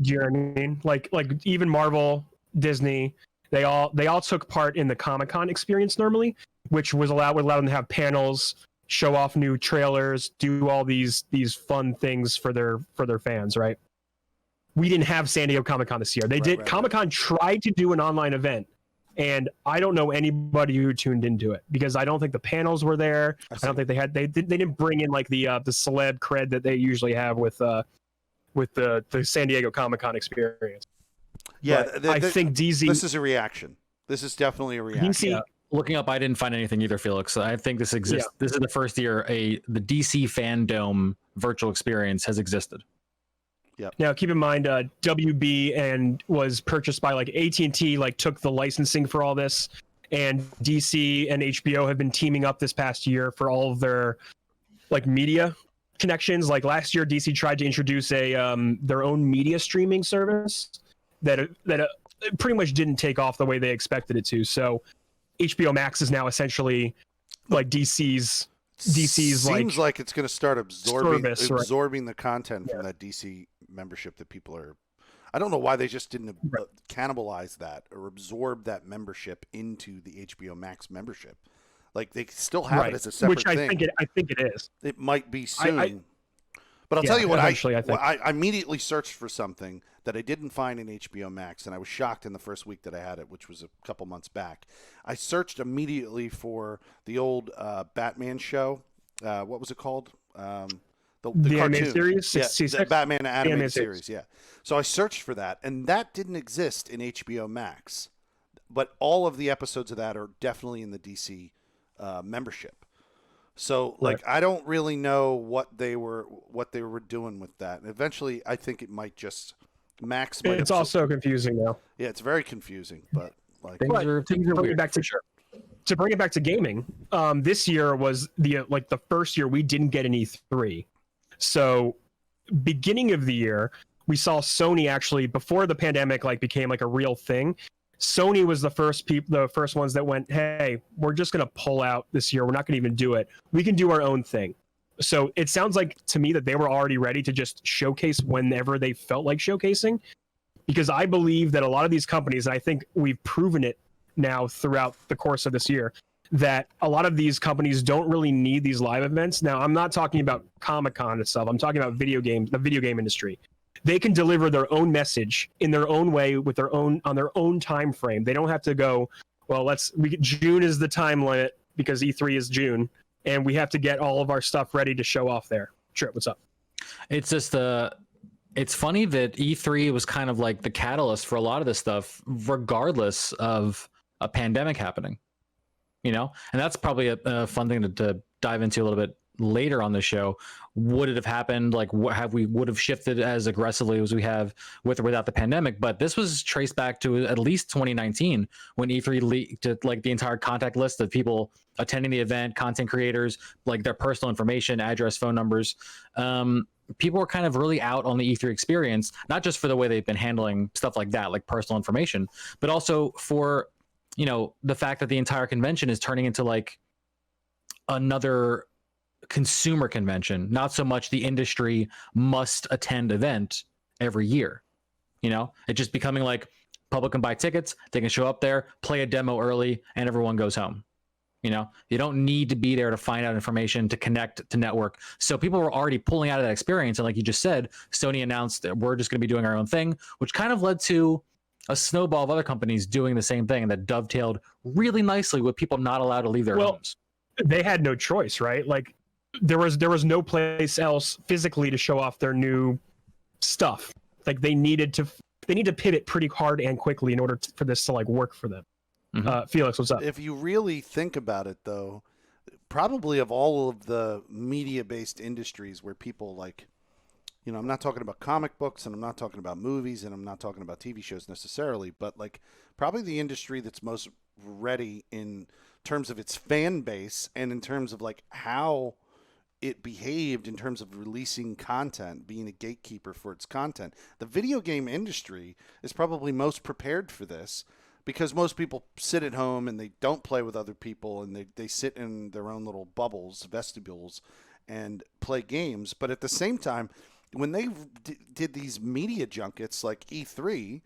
Do you know what I mean? Like even Marvel, Disney, they all took part in the Comic-Con experience normally, which would allow them to have panels, show off new trailers, do all these fun things for their fans, right? We didn't have San Diego Comic-Con this year. They did. Comic-Con tried to do an online event, and I don't know anybody who tuned into it because I don't think the panels were there. I don't think they didn't bring in like the celeb cred that they usually have with the San Diego Comic-Con experience. Yeah, I think DZ. This is a reaction. This is definitely a reaction. DC, looking up, I didn't find anything either, Felix. I think this exists. Yeah. This is the first year the DC Fandome virtual experience has existed. Yep. Now, keep in mind, WB and was purchased by like AT&T, like took the licensing for all this, and DC and HBO have been teaming up this past year for all of their like media connections. Like last year, DC tried to introduce their own media streaming service that pretty much didn't take off the way they expected it to. So HBO Max is now essentially like DC's seems like it's going to start absorbing service, the content from that DC membership that people are. I don't know why they just didn't cannibalize that or absorb that membership into the HBO Max membership. Like they still have it as a separate thing. I think it is. It might be soon. But I'll tell you what, I immediately searched for something, that I didn't find in HBO Max, and I was shocked in the first week that I had it, which was a couple months back. I searched immediately for the old Batman show. What was it called? The animated cartoon series, yeah, 66? the Batman animated Animated series. Yeah. So I searched for that, and that didn't exist in HBO Max. But all of the episodes of that are definitely in the DC membership. So like I don't really know what they were doing with that. And eventually, I think it might just Max. Might It's have, also confusing now. yeah, it's very confusing. But like Things are Bring weird. it back to bring it back to gaming. This year was the first year we didn't get an E3. So beginning of the year, we saw Sony actually, before the pandemic became a real thing. Sony was the first ones that went, hey, we're just going to pull out this year. We're not going to even do it. We can do our own thing. So it sounds like to me that they were already ready to just showcase whenever they felt like showcasing, because I believe that a lot of these companies, and I think we've proven it now throughout the course of this year, that a lot of these companies don't really need these live events. Now, I'm not talking about Comic-Con itself. I'm talking about video games, the video game industry. They can deliver their own message in their own way with on their own time frame. They don't have to go, well, June is the time limit because E3 is June, and we have to get all of our stuff ready to show off there. Trip, what's up? It's just it's funny that E3 was kind of like the catalyst for a lot of this stuff, regardless of a pandemic happening. And that's probably a fun thing to dive into a little bit later on the show. Would it have happened? We would have shifted as aggressively as we have with or without the pandemic? But this was traced back to at least 2019 when E3 leaked the entire contact list of people attending the event, content creators, their personal information, address, phone numbers. People were kind of really out on the E3 experience, not just for the way they've been handling stuff like that, like personal information, but also for the fact that the entire convention is turning into another consumer convention, not so much the industry must attend event every year. It's just becoming public can buy tickets, they can show up there, play a demo early, and everyone goes home. You don't need to be there to find out information, to connect, to network. So people were already pulling out of that experience, and like you just said, Sony announced that we're just going to be doing our own thing, which kind of led to a snowball of other companies doing the same thing, and that dovetailed really nicely with people not allowed to leave their homes. They had no choice, right? There was no place else physically to show off their new stuff. They need to pivot pretty hard and quickly in order for this to work for them. Mm-hmm. Felix, what's up? if you really think about it, though, probably of all of the media-based industries where people I'm not talking about comic books, and I'm not talking about movies, and I'm not talking about TV shows necessarily, but probably the industry that's most ready in terms of its fan base and in terms of how it behaved in terms of releasing content, being a gatekeeper for its content. The video game industry is probably most prepared for this because most people sit at home and they don't play with other people, and they sit in their own little bubbles, vestibules, and play games. But at the same time, when they did these media junkets like E3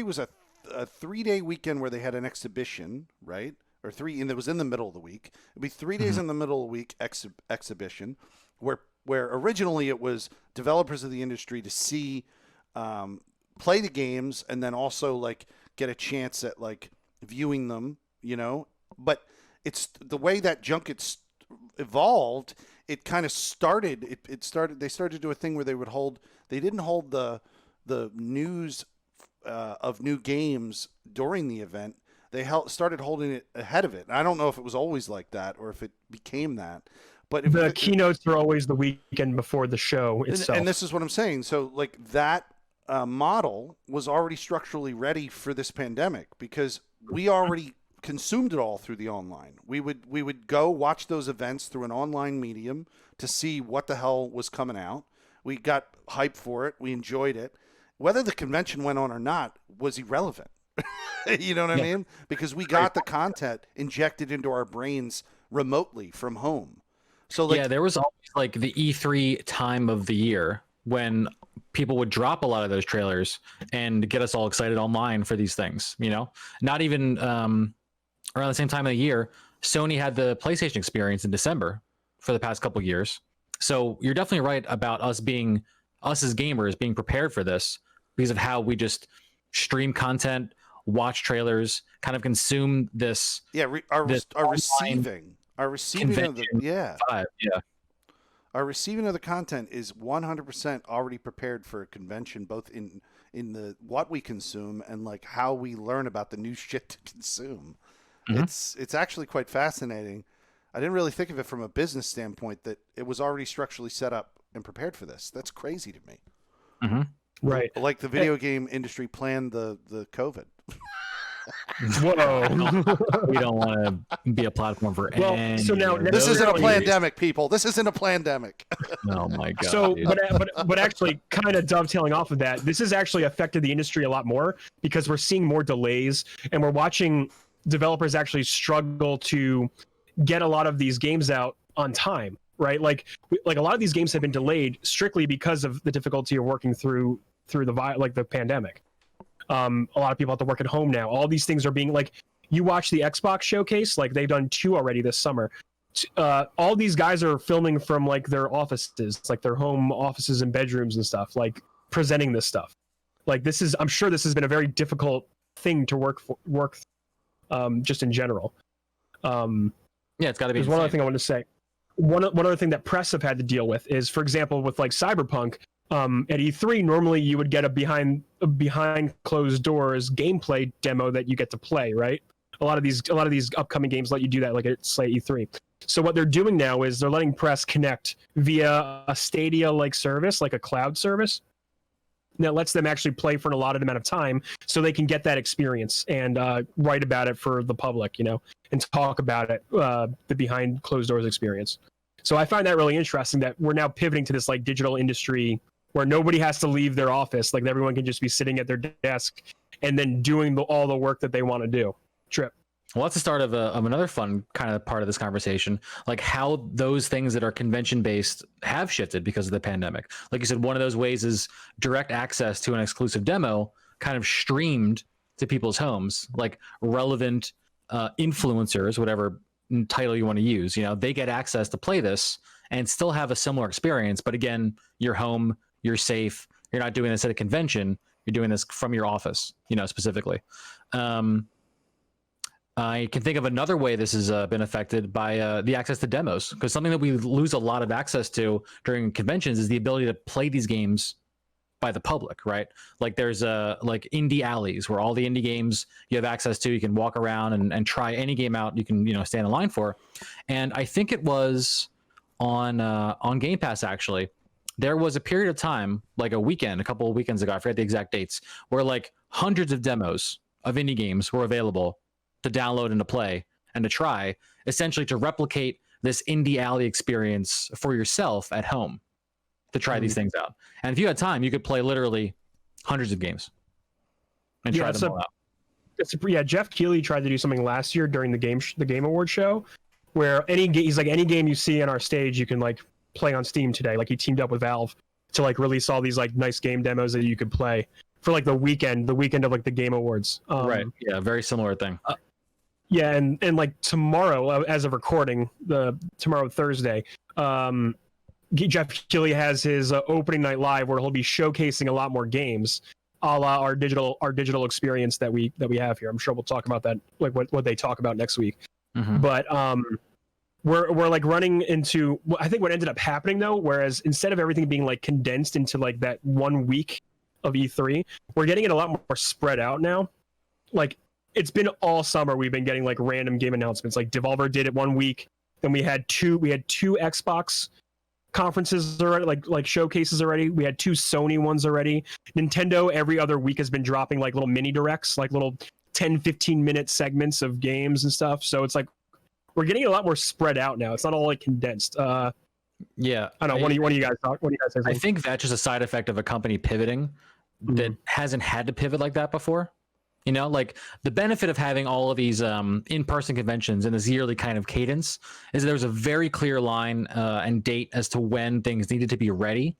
was a 3-day weekend where they had an exhibition, right? And it was in the middle of the week. It'd be 3 days in the middle of the week exhibition, where originally it was developers of the industry to see, play the games, and then also get a chance at viewing them, But it's the way that junkets evolved. It kind of started. They started to do a thing where they didn't hold the news of new games during the event. They started holding it ahead of it. I don't know if it was always like that or if it became that. But the keynotes are always the weekend before the show itself. And this is what I'm saying. So that model was already structurally ready for this pandemic because we already consumed it all through the online. We would go watch those events through an online medium to see what the hell was coming out. We got hyped for it. We enjoyed it. Whether the convention went on or not was irrelevant. You know what I mean? Because we got the content injected into our brains remotely from home. So there was always the E3 time of the year when people would drop a lot of those trailers and get us all excited online for these things. Not even around the same time of the year, Sony had the PlayStation experience in December for the past couple of years. So you're definitely right about us as gamers being prepared for this. because of how we just stream content, watch trailers, kind of consume this. Yeah, our receiving of the our receiving of the content is 100% already prepared for a convention, both in the what we consume and like how we learn about the new shit to consume. It's actually quite fascinating. I didn't really think of it from a business standpoint that it was already structurally set up and prepared for this. That's crazy to me. Right. Like the video game industry planned the COVID. Whoa. We don't want to be a platform for any. So now This isn't a pandemic, people. This isn't a pandemic. Oh my god. So, but actually, kind of dovetailing off of that, this has actually affected the industry a lot more because we're seeing more delays, and we're watching developers actually struggle to get a lot of these games out on time. Right? Like a lot of these games have been delayed strictly because of the difficulty of working through the pandemic. A lot of people have to work at home now. All these things are being like, you watch the Xbox showcase, like they've done 2 already this summer. All these guys are filming from like their offices, like their home offices and bedrooms and stuff, like presenting this stuff. Like I'm sure this has been a very difficult thing to work just in general. Yeah, it's got to be. There's one other thing I want to say. One other thing that press have had to deal with is, for example, with like Cyberpunk, at E3, normally you would get a behind closed doors gameplay demo that you get to play, right? A lot of these upcoming games let you do that, like at E3. So what they're doing now is they're letting press connect via a Stadia-like service, like a cloud service, that lets them actually play for an allotted amount of time, so they can get that experience and write about it for the public, and talk about it, the behind closed doors experience. So I find that really interesting that we're now pivoting to this like digital industry where nobody has to leave their office, like everyone can just be sitting at their desk and then doing all the work that they want to do. Trip. Well, that's the start of another fun kind of part of this conversation, like how those things that are convention based have shifted because of the pandemic. Like you said, one of those ways is direct access to an exclusive demo, kind of streamed to people's homes, like relevant influencers, whatever title you want to use. They get access to play this and still have a similar experience. But again, you're home, you're safe. You're not doing this at a convention. You're doing this from your office, specifically. I can think of another way this has been affected by the access to demos, because something that we lose a lot of access to during conventions is the ability to play these games by the public, right? Like there's like indie alleys where all the indie games you have access to, you can walk around and try any game out you can stand in line for. And I think it was on Game Pass, actually. There was a period of time, like a couple of weekends ago, I forget the exact dates, where like hundreds of demos of indie games were available to download and to play and to try, essentially to replicate this indie alley experience for yourself at home, to try these things out. And if you had time, you could play literally hundreds of games and try them all out. Jeff Keighley tried to do something last year during the Game Award show, where he's like, any game you see on our stage, you can like play on Steam today. Like he teamed up with Valve to like release all these like nice game demos that you could play for like the weekend of like the Game Awards. Right. Yeah. Very similar thing. Yeah. And like tomorrow, as of recording, tomorrow, Thursday, Jeff Keighley has his opening night live where he'll be showcasing a lot more games, a la our digital experience that we have here. I'm sure we'll talk about that, like what they talk about next week. But we're like running into, I think what ended up happening though, whereas instead of everything being like condensed into like that 1 week of E3, we're getting it a lot more spread out now. Like it's been all summer we've been getting like random game announcements. Like Devolver did it 1 week, then we had two Xbox conferences already, like showcases already. We had 2 Sony ones already. Nintendo every other week has been dropping like little mini directs, like little 10-15 minute segments of games and stuff. So it's like we're getting a lot more spread out now. It's not all like condensed. Yeah, I don't know. What do you guys talk? What do you guys think? I think that's just a side effect of a company pivoting that hasn't had to pivot like that before. Like the benefit of having all of these in-person conventions and this yearly kind of cadence is there was a very clear line and date as to when things needed to be ready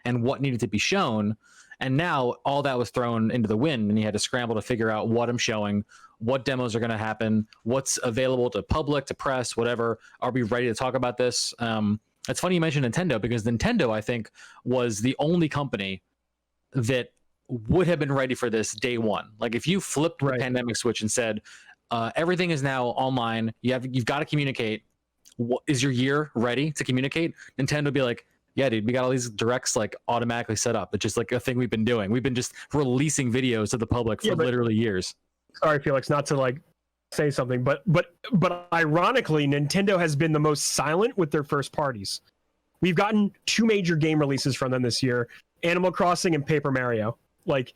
and what needed to be shown. And now all that was thrown into the wind, and you had to scramble to figure out what I'm showing, what demos are going to happen, what's available to public, to press, whatever. Are we ready to talk about this? It's funny you mentioned Nintendo, because Nintendo, I think, was the only company that would have been ready for this day one. Like if you flipped the pandemic switch and said, everything is now online, you've got to communicate. Is your year ready to communicate? Nintendo would be like, yeah, dude, we got all these directs like automatically set up. It's just like a thing we've been doing. We've been just releasing videos to the public for literally years. Sorry, Felix, not to like say something, but ironically, Nintendo has been the most silent with their first parties. We've gotten 2 major game releases from them this year, Animal Crossing and Paper Mario. Like,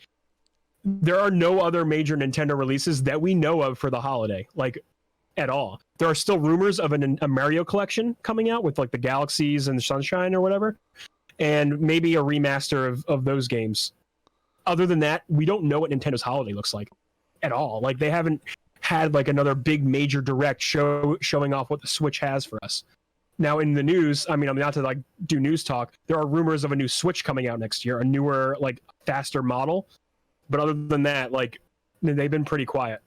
there are no other major Nintendo releases that we know of for the holiday, like, at all. There are still rumors of a Mario collection coming out with, like, the Galaxies and the Sunshine or whatever, and maybe a remaster of those games. Other than that, we don't know what Nintendo's holiday looks like at all. Like, they haven't had, like, another big major direct showing off what the Switch has for us. Now in the news, I mean, I'm not to like do news talk. There are rumors of a new Switch coming out next year, a newer, like faster model. But other than that, like they've been pretty quiet.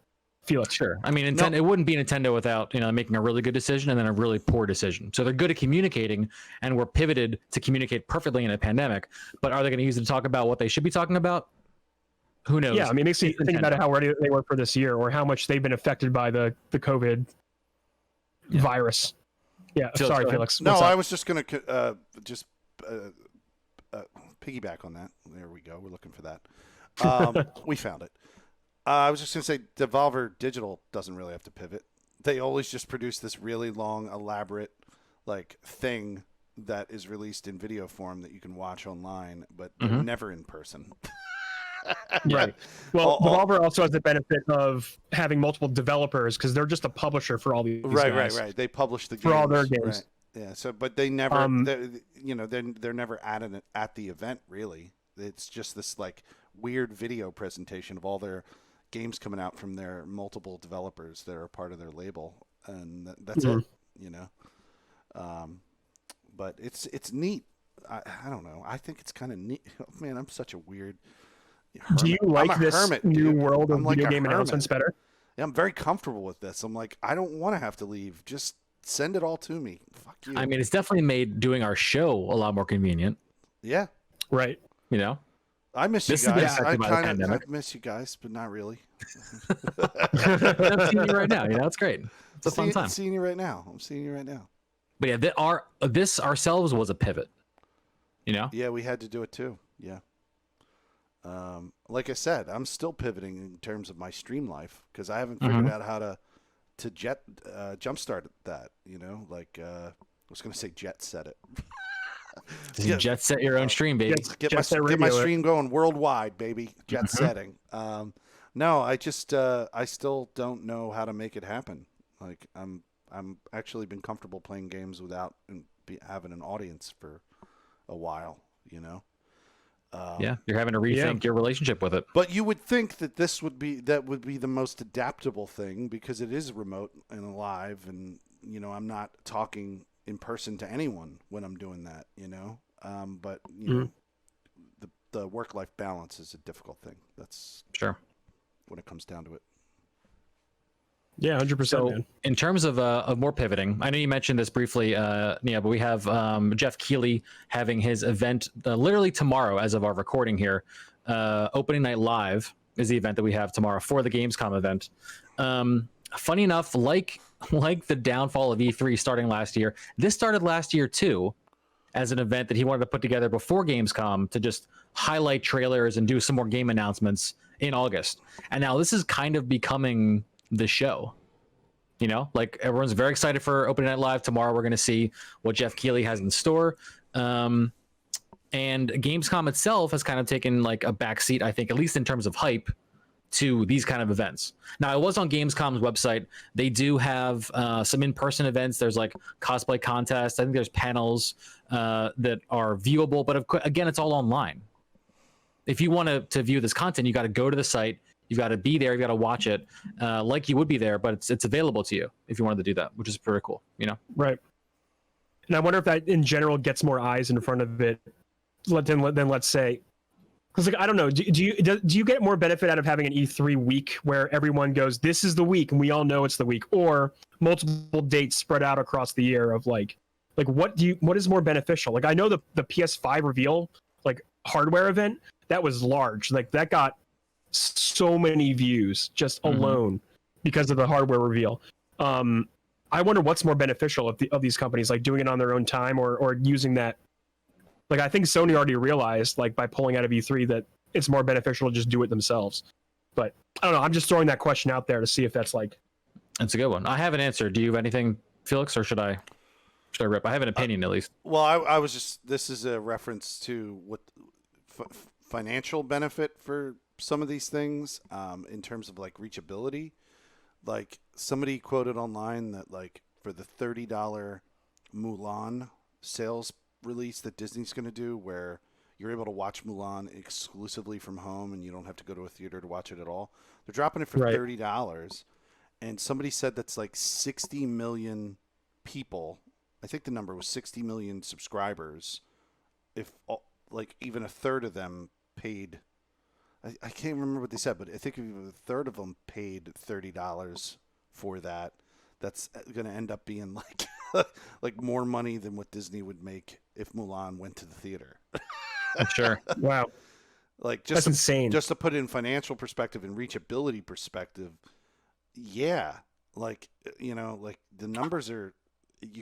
Felix. Sure. I mean, Nintendo, it wouldn't be Nintendo without, making a really good decision and then a really poor decision. So they're good at communicating, and we're pivoted to communicate perfectly in a pandemic. But are they going to use it to talk about what they should be talking about? Who knows? Yeah, I mean, it makes you think about how ready they were for this year, or how much they've been affected by the COVID virus. Yeah, sorry, Felix. No, I was just going to piggyback on that. There we go. We're looking for that. We found it. I was just going to say Devolver Digital doesn't really have to pivot. They always just produce this really long, elaborate thing that is released in video form that you can watch online, but they're never in person. Right. Well, Devolver also has the benefit of having multiple developers because they're just a publisher for all these guys. Right. They publish the games for all their games. Right. Yeah. So, but they never, they're never at the event really. It's just this weird video presentation of all their games coming out from their multiple developers that are part of their label, and that's it. But it's neat. I don't know. I think it's kind of neat. Oh, man, I'm such a weird. Hermit. Do you like this new world of video game announcements better? Yeah, I'm very comfortable with this. I'm like, I don't want to have to leave. Just send it all to me. Fuck you. I mean, it's definitely made doing our show a lot more convenient. Yeah. Right. I miss you guys. I miss you guys, but not really. I'm seeing you right now. It's great. It's a fun time. I'm seeing you right now. But yeah, this ourselves was a pivot. Yeah, we had to do it too. Yeah. Like I said, I'm still pivoting in terms of my stream life because I haven't figured out how to jumpstart that. I was going to say jet set it. Jet set your own stream, baby. Get my stream going worldwide, baby. Jet setting. No, I still don't know how to make it happen. I'm actually been comfortable playing games without having an audience for a while. Yeah, you're having to rethink your relationship with it. But you would think that would be the most adaptable thing because it is remote and live, and I'm not talking in person to anyone when I'm doing that. But the work-life balance is a difficult thing. That's sure when it comes down to it. Yeah, 100%. So, in terms of more pivoting, I know you mentioned this briefly, but we have Jeff Keighley having his event literally tomorrow, as of our recording here. Opening Night Live is the event that we have tomorrow for the Gamescom event. Funny enough, like the downfall of E3 starting last year, this started last year too, as an event that he wanted to put together before Gamescom to just highlight trailers and do some more game announcements in August. And now this is kind of becoming the show. Everyone's very excited for Opening Night Live tomorrow. We're going to see what Jeff Keighley has in store. And Gamescom itself has kind of taken a backseat, I think, at least in terms of hype, to these kind of events. Now, I was on Gamescom's website. They do have some in-person events. There's cosplay contests. I think there's panels that are viewable, but again, it's all online. If you want to view this content, you got to go to the site. You've got to be there. You've got to watch it like you would be there, but it's available to you if you wanted to do that, which is pretty cool, Right. And I wonder if that in general gets more eyes in front of it than let's say, because I don't know, do you get more benefit out of having an E3 week where everyone goes, this is the week, and we all know it's the week, or multiple dates spread out across the year of what is more beneficial? I know the PS5 reveal hardware event, that was large. Like that got so many views just alone because of the hardware reveal. I wonder what's more beneficial of these companies, like doing it on their own time or using that. Like I think Sony already realized, like by pulling out of E3, that it's more beneficial to just do it themselves. But I don't know. I'm just throwing that question out there to see if that's like. That's a good one. I have an answer. Do you have anything, Felix, or should I rip? I have an opinion at least. Well, I was just, this is a reference to what financial benefit for some of these things in terms of like reachability. Like somebody quoted online that like for the $30 Mulan sales release that Disney's going to do, where you're able to watch Mulan exclusively from home and you don't have to go to a theater to watch it at all. They're dropping it for $30. And somebody said that's like 60 million people. I think the number was 60 million subscribers. If like even a third of them paid, I can't remember what they said, but I think if a third of them paid $30 for that, that's going to end up being like like more money than what Disney would make if Mulan went to the theater. Sure. Wow. Like that's insane. Just to put it in financial perspective and reachability perspective, yeah, like you know, like the numbers are,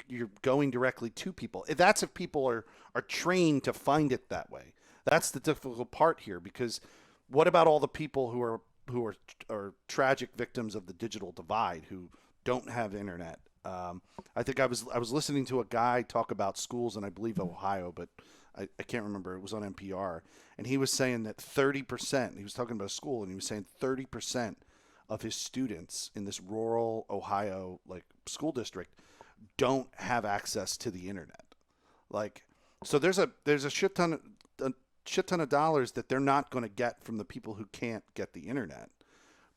you're going directly to people. That's if people are trained to find it that way. That's the difficult part here, because what about all the people who are tragic victims of the digital divide who don't have internet? I think I was listening to a guy talk about schools in, I believe, Ohio, but I can't remember. It was on NPR, and he was saying that 30%. He was talking about a school, and he was saying 30% of his students in this rural Ohio like school district don't have access to the internet. Like, so there's a shit ton of dollars that they're not going to get from the people who can't get the internet.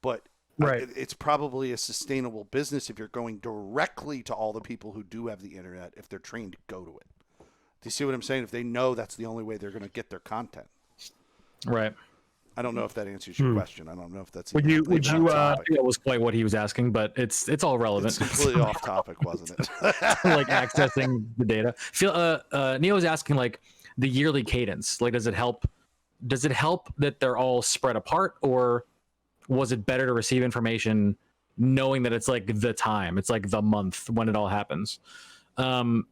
But it's probably a sustainable business if you're going directly to all the people who do have the internet, if they're trained to go to it. Do you see what I'm saying? If they know that's the only way they're going to get their content. Right. I don't know if that answers your question. I don't know if that's. Would you? That was quite what he was asking, but it's all relevant. It's completely off topic, wasn't it? Like accessing the data. Neo was asking like the yearly cadence. Like, does it help? Does it help that they're all spread apart, or was it better to receive information knowing that it's like the time, it's like the month when it all happens? And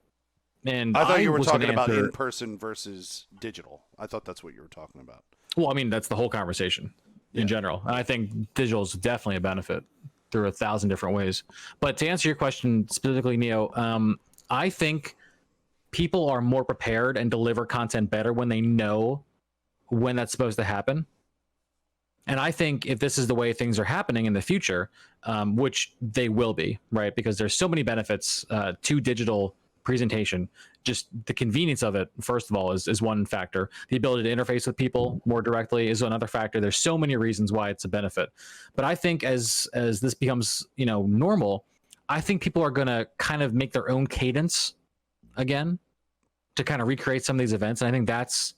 I thought you were talking about in person versus digital. I thought that's what you were talking about. Well, I mean, that's the whole conversation in general. And I think digital is definitely a benefit through 1,000 different ways. But to answer your question specifically, Neo, I think people are more prepared and deliver content better when they know when that's supposed to happen. And I think if this is the way things are happening in the future, which they will be, right? Because there's so many benefits to digital presentation. Just the convenience of it, first of all, is one factor. The ability to interface with people more directly is another factor. There's so many reasons why it's a benefit. But I think as this becomes, normal, I think people are going to kind of make their own cadence again to kind of recreate some of these events. And I think that's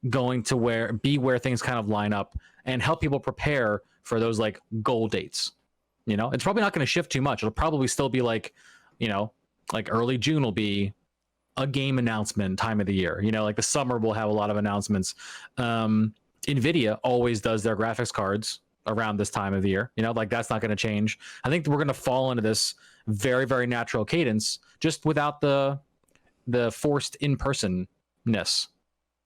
going to be where things kind of line up and help people prepare for those like goal dates. It's probably not going to shift too much. It'll probably still be like, like early June will be a game announcement time of the year. Like the summer will have a lot of announcements. NVIDIA always does their graphics cards around this time of the year. Like that's not going to change. I think we're going to fall into this very, very natural cadence just without the forced in-personness.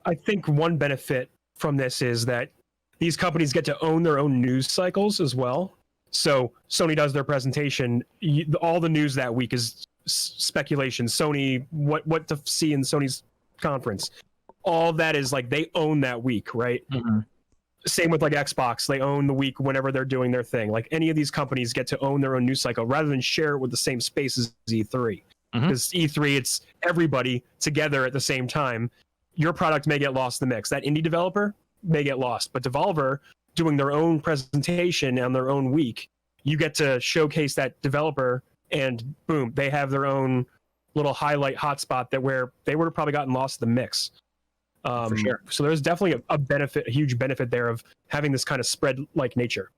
I think one benefit from this is that these companies get to own their own news cycles as well. So Sony does their presentation. All the news that week is speculation. Sony, what to see in Sony's conference. All that is like they own that week, right? Mm-hmm. Same with like Xbox. They own the week whenever they're doing their thing. Like any of these companies get to own their own news cycle rather than share it with the same space as E3. Because E3, it's everybody together at the same time. Your product may get lost in the mix. That indie developer may get lost, but Devolver doing their own presentation on their own week, you get to showcase that developer, and boom, they have their own little highlight hotspot that where they would have probably gotten lost in the mix. For sure. So there's definitely a huge benefit there of having this kind of spread like nature.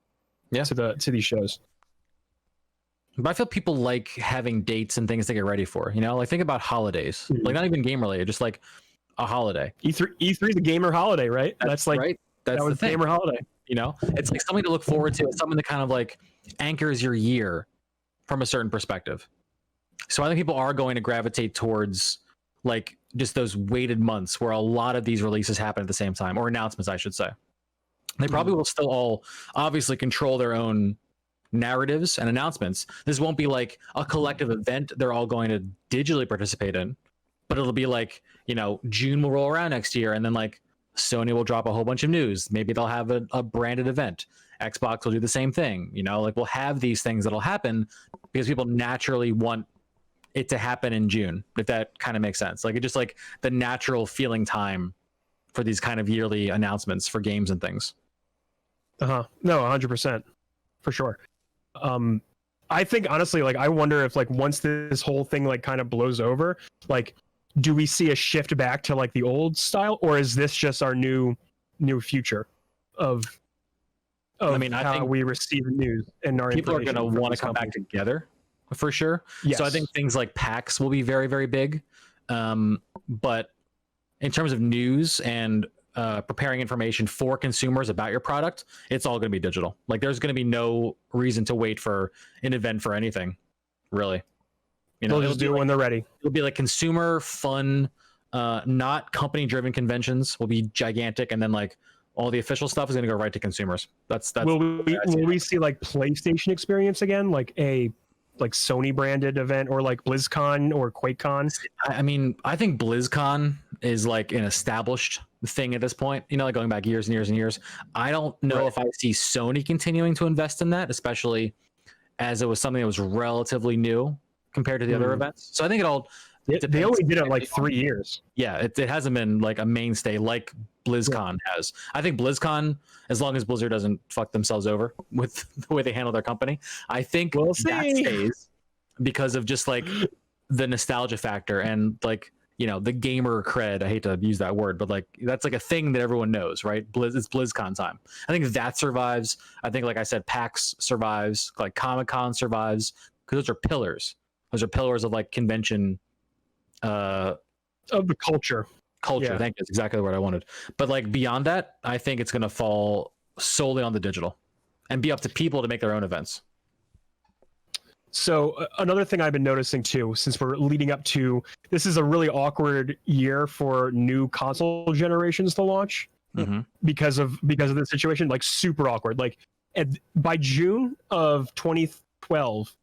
To these shows. But I feel people like having dates and things to get ready for. Like think about holidays, like not even game related, just like a holiday. E3 is a gamer holiday, right? That's like right. That's the was thing. gamer holiday. You know, it's like something to look forward to. It's something that kind of like anchors your year from a certain perspective. So I think people are going to gravitate towards like just those weighted months where a lot of these releases happen at the same time, or announcements, I should say. They probably will still all obviously control their own narratives and announcements. This won't be like a collective event they're all going to digitally participate in, but it'll be like, you know, June will roll around next year and then like Sony will drop a whole bunch of news. Maybe they'll have a branded event. Xbox will do the same thing. You know, like we'll have these things that'll happen because people naturally want it to happen in June, if that kind of makes sense. Like it just like the natural feeling time for these kind of yearly announcements for games and things. No, 100% for sure. I think honestly, like I wonder if like once this whole thing like kind of blows over, like do we see a shift back to like the old style, or is this just our new future of I mean, I how think we receive news and our people are going to information from want to these come back companies? together for sure. Yes. So I think things like PAX will be very, very big. But in terms of news and preparing information for consumers about your product, it's all going to be digital. Like there's going to be no reason to wait for an event for anything, really. You know, they'll just do it when they're ready. It'll be like consumer fun, not company driven conventions will be gigantic, and then like all the official stuff is going to go right to consumers. That's Will we see like PlayStation experience again, like a like Sony branded event, or like BlizzCon or QuakeCon? I mean, I think BlizzCon is like an established thing at this point, you know, like going back years and years and years. I don't know if I see Sony continuing to invest in that, especially as it was something that was relatively new compared to the other events. So I think it all They only did it like 3 years. Yeah, it hasn't been like a mainstay like BlizzCon has. I think BlizzCon, as long as Blizzard doesn't fuck themselves over with the way they handle their company, I think We'll that see. stays because of just like the nostalgia factor and like, you know, the gamer cred. I hate to use that word, but like that's like a thing that everyone knows, right? It's BlizzCon time. I think that survives. I think, like I said, PAX survives, like Comic-Con survives, because those are pillars. Those are pillars of like convention Of the culture. Yeah. Thank you. That's exactly what I wanted. But like beyond that, I think it's going to fall solely on the digital and be up to people to make their own events. So another thing I've been noticing too, since we're leading up to, this is a really awkward year for new console generations to launch because of the situation, like super awkward. Like by June of 2012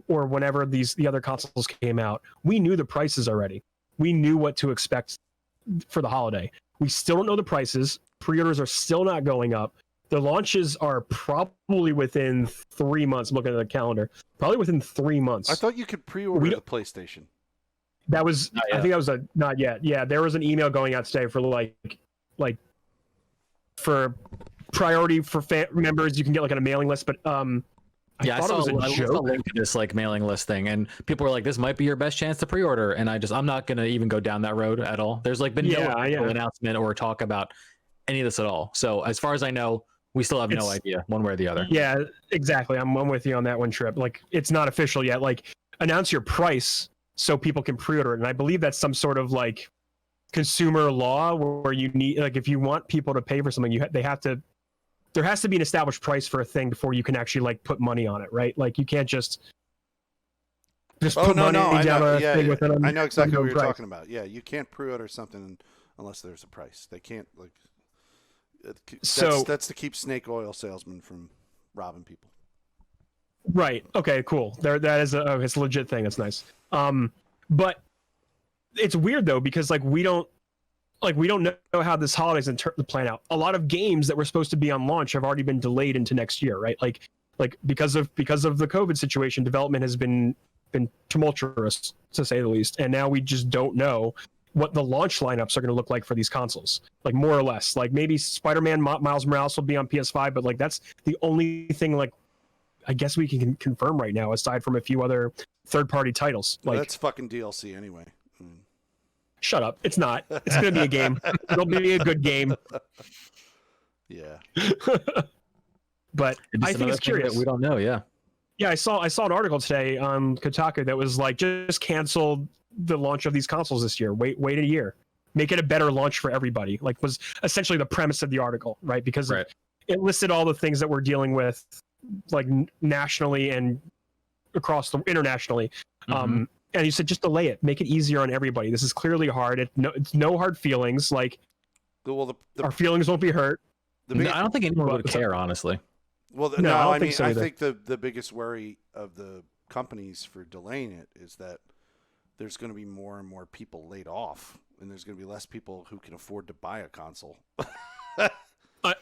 or whenever the other consoles came out, we knew the prices already. We knew what to expect for the holiday. We still don't know the prices. Pre-orders are still not going up. The launches are probably within 3 months. I'm looking at the calendar. Probably within 3 months. I thought you could pre-order the PlayStation. That was, I think that was not yet. Yeah, there was an email going out today for like for priority for members. You can get like on a mailing list, but I thought it was a joke. I link to this like mailing list thing, and people were like, "This might be your best chance to pre-order." And I'm not gonna even go down that road at all. There's like been no announcement or talk about any of this at all. So as far as I know, we still have no idea one way or the other. Yeah, exactly. I'm with you on that one, Trip. Like it's not official yet. Like announce your price so people can pre-order it. And I believe that's some sort of like consumer law where you need, like, if you want people to pay for something, there has to be an established price for a thing before you can actually like put money on it, right? Like you can't just put money down a thing with an I know exactly what you're price. talking about. Yeah, you can't pre-order something unless there's a price. They can't like. That's to keep snake oil salesmen from robbing people. Right. Okay. Cool. That is it's a legit thing. That's nice. But it's weird though because like we don't know how this holiday's going to plan out. A lot of games that were supposed to be on launch have already been delayed into next year, right? Like because of the COVID situation, development has been tumultuous to say the least, and now we just don't know what the launch lineups are going to look like for these consoles. Like more or less, like maybe Spider-Man Miles Morales will be on PS5, but like that's the only thing like I guess we can confirm right now, aside from a few other third-party titles. Like that's fucking DLC anyway. Shut up. It's not. It's going to be a game. It'll be a good game. Yeah. But I think it's curious. We don't know. Yeah. Yeah, I saw an article today on Kotaku that was like, just cancel the launch of these consoles this year. Wait a year. make it a better launch for everybody. Like was essentially the premise of the article, right? Because Right. it listed all the things that we're dealing with, like nationally and across the internationally. Mhm. And you said just delay it, make it easier on everybody. This is clearly hard. It's no hard feelings. Like Well, our feelings won't be hurt. No, I don't think anyone would Well, care, honestly. Well, No, I don't I think mean, so I either. think the biggest worry of the companies for delaying it is that there's going to be more and more people laid off, and there's going to be less people who can afford to buy a console.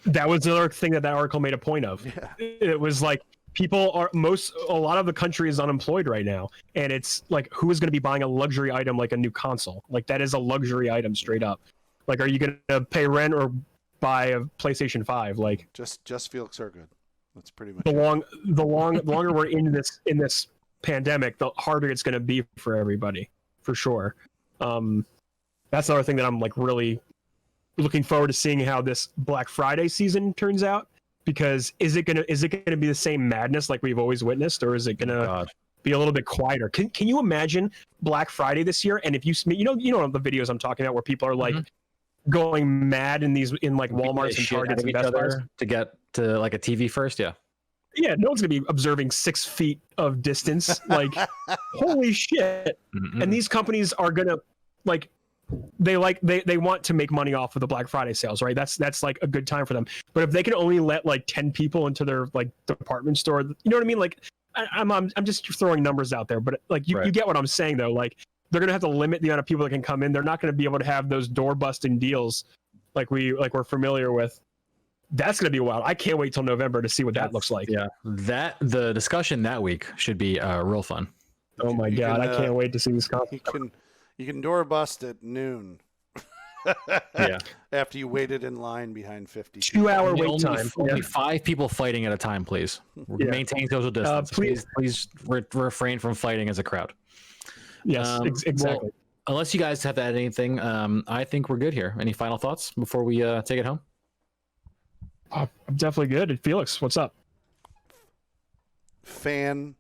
That was another thing that article made a point of. Yeah. It was like a lot of the country is unemployed right now, and it's like who is going to be buying a luxury item like a new console? Like that is a luxury item straight up. Like, are you going to pay rent or buy a PlayStation 5? Like Just Felix Hergood. That's pretty much the it. longer we're in this pandemic, the harder it's going to be for everybody, for sure. That's another thing that I'm like really looking forward to seeing how this Black Friday season turns out. Because is it gonna be the same madness like we've always witnessed, or is it gonna be a little bit quieter? Can you imagine Black Friday this year? And if you know the videos I'm talking about where people are like going mad in like Walmarts and Targets and Best Buys to get to like a TV first, yeah. Yeah, no one's gonna be observing 6 feet of distance. Like, holy shit! Mm-mm. And these companies are gonna like. They want to make money off of the Black Friday sales, right? That's like a good time for them. But if they can only let like 10 people into their like department store, you know what I mean? Like I'm just throwing numbers out there, but like you get what I'm saying though. Like they're gonna have to limit the amount of people that can come in. They're not gonna be able to have those door busting deals like we're familiar with. That's gonna be wild. I can't wait till November to see what that looks like. Yeah, the discussion that week should be real fun. Oh my god, I can't wait to see this conference. You can door bust at noon. Yeah. After you waited in line behind 50. 2-hour wait time. Only 5 people fighting at a time, please. Yeah. Maintain social distance. Please refrain from fighting as a crowd. Yes, exactly. Well, unless you guys have to add anything, I think we're good here. Any final thoughts before we take it home? I'm definitely good. Felix, what's up? Fandome.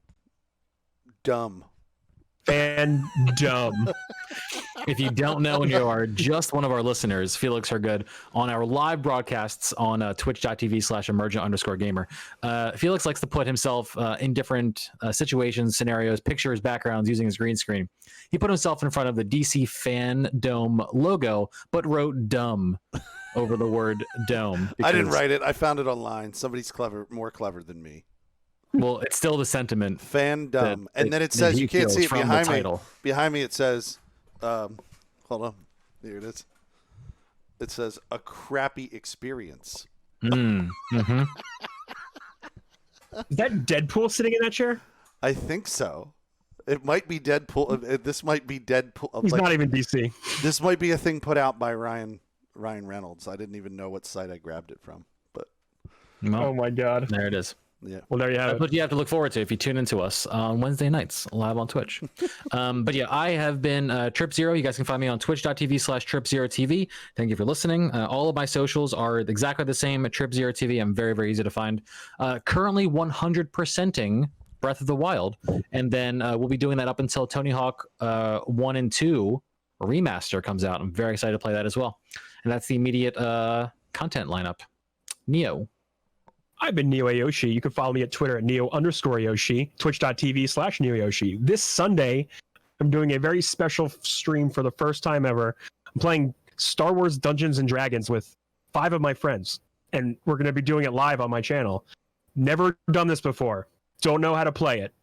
Fandome. If you don't know and you are just one of our listeners, Felix Hergood on our live broadcasts on twitch.tv/emergent_gamer. Felix likes to put himself in different situations, scenarios, pictures, backgrounds using his green screen. He put himself in front of the DC Fandome logo, but wrote dumb over the word dome. I didn't write it. I found it online. Somebody's more clever than me. Well, it's still the sentiment. Fandom. And then it says, you can't see it behind me. Behind me it says, hold on. Here it is. It says, a crappy experience. Mm-hmm. Is that Deadpool sitting in that chair? I think so. It might be Deadpool. This might be Deadpool. He's not even DC. This might be a thing put out by Ryan Reynolds. I didn't even know what site I grabbed it from. But oh my god. There it is. Yeah. Well, there you have That's it. what you have to look forward to if you tune into us on Wednesday nights live on Twitch. But yeah, I have been Trip Zero. You guys can find me on twitch.tv/TripZeroTV. Thank you for listening. All of my socials are exactly the same at Trip Zero TV. I'm very, very easy to find. Currently 100%ing Breath of the Wild. And then we'll be doing that up until Tony Hawk 1 and 2 remaster comes out. I'm very excited to play that as well. And that's the immediate content lineup. Neo. I've been Neo Ayoshi. You can follow me at Twitter at Neo_Yoshi, twitch.tv/NeoYoshi. This Sunday, I'm doing a very special stream for the first time ever. I'm playing Star Wars Dungeons and Dragons with 5 of my friends, and we're going to be doing it live on my channel. Never done this before. Don't know how to play it.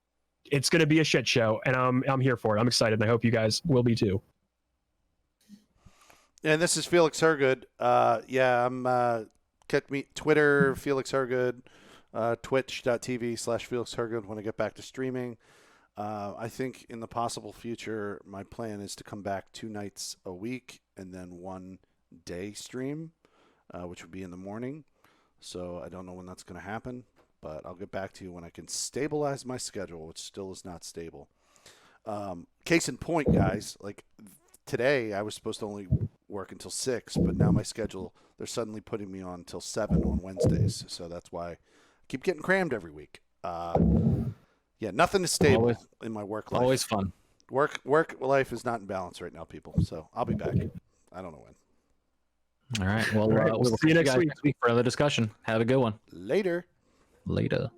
It's going to be a shit show, and I'm here for it. I'm excited, and I hope you guys will be too. And this is Felix Hergood. I'm catch me Twitter, Felix Hergood, twitch.tv/Felix Hergood when I get back to streaming. I think in the possible future, my plan is to come back 2 nights a week and then 1 day stream, which would be in the morning. So I don't know when that's going to happen, but I'll get back to you when I can stabilize my schedule, which still is not stable. Case in point, guys, like today I was supposed to only work until 6, but now my schedule, they're suddenly putting me on till 7 on Wednesdays. So that's why I keep getting crammed every week. Yeah, nothing is stable in my work life. Always fun. Work life is not in balance right now, people. So I'll be back. I don't know when. All right. Well, All right, we'll see you catch next week. next week for another discussion. Have a good one. Later. Later.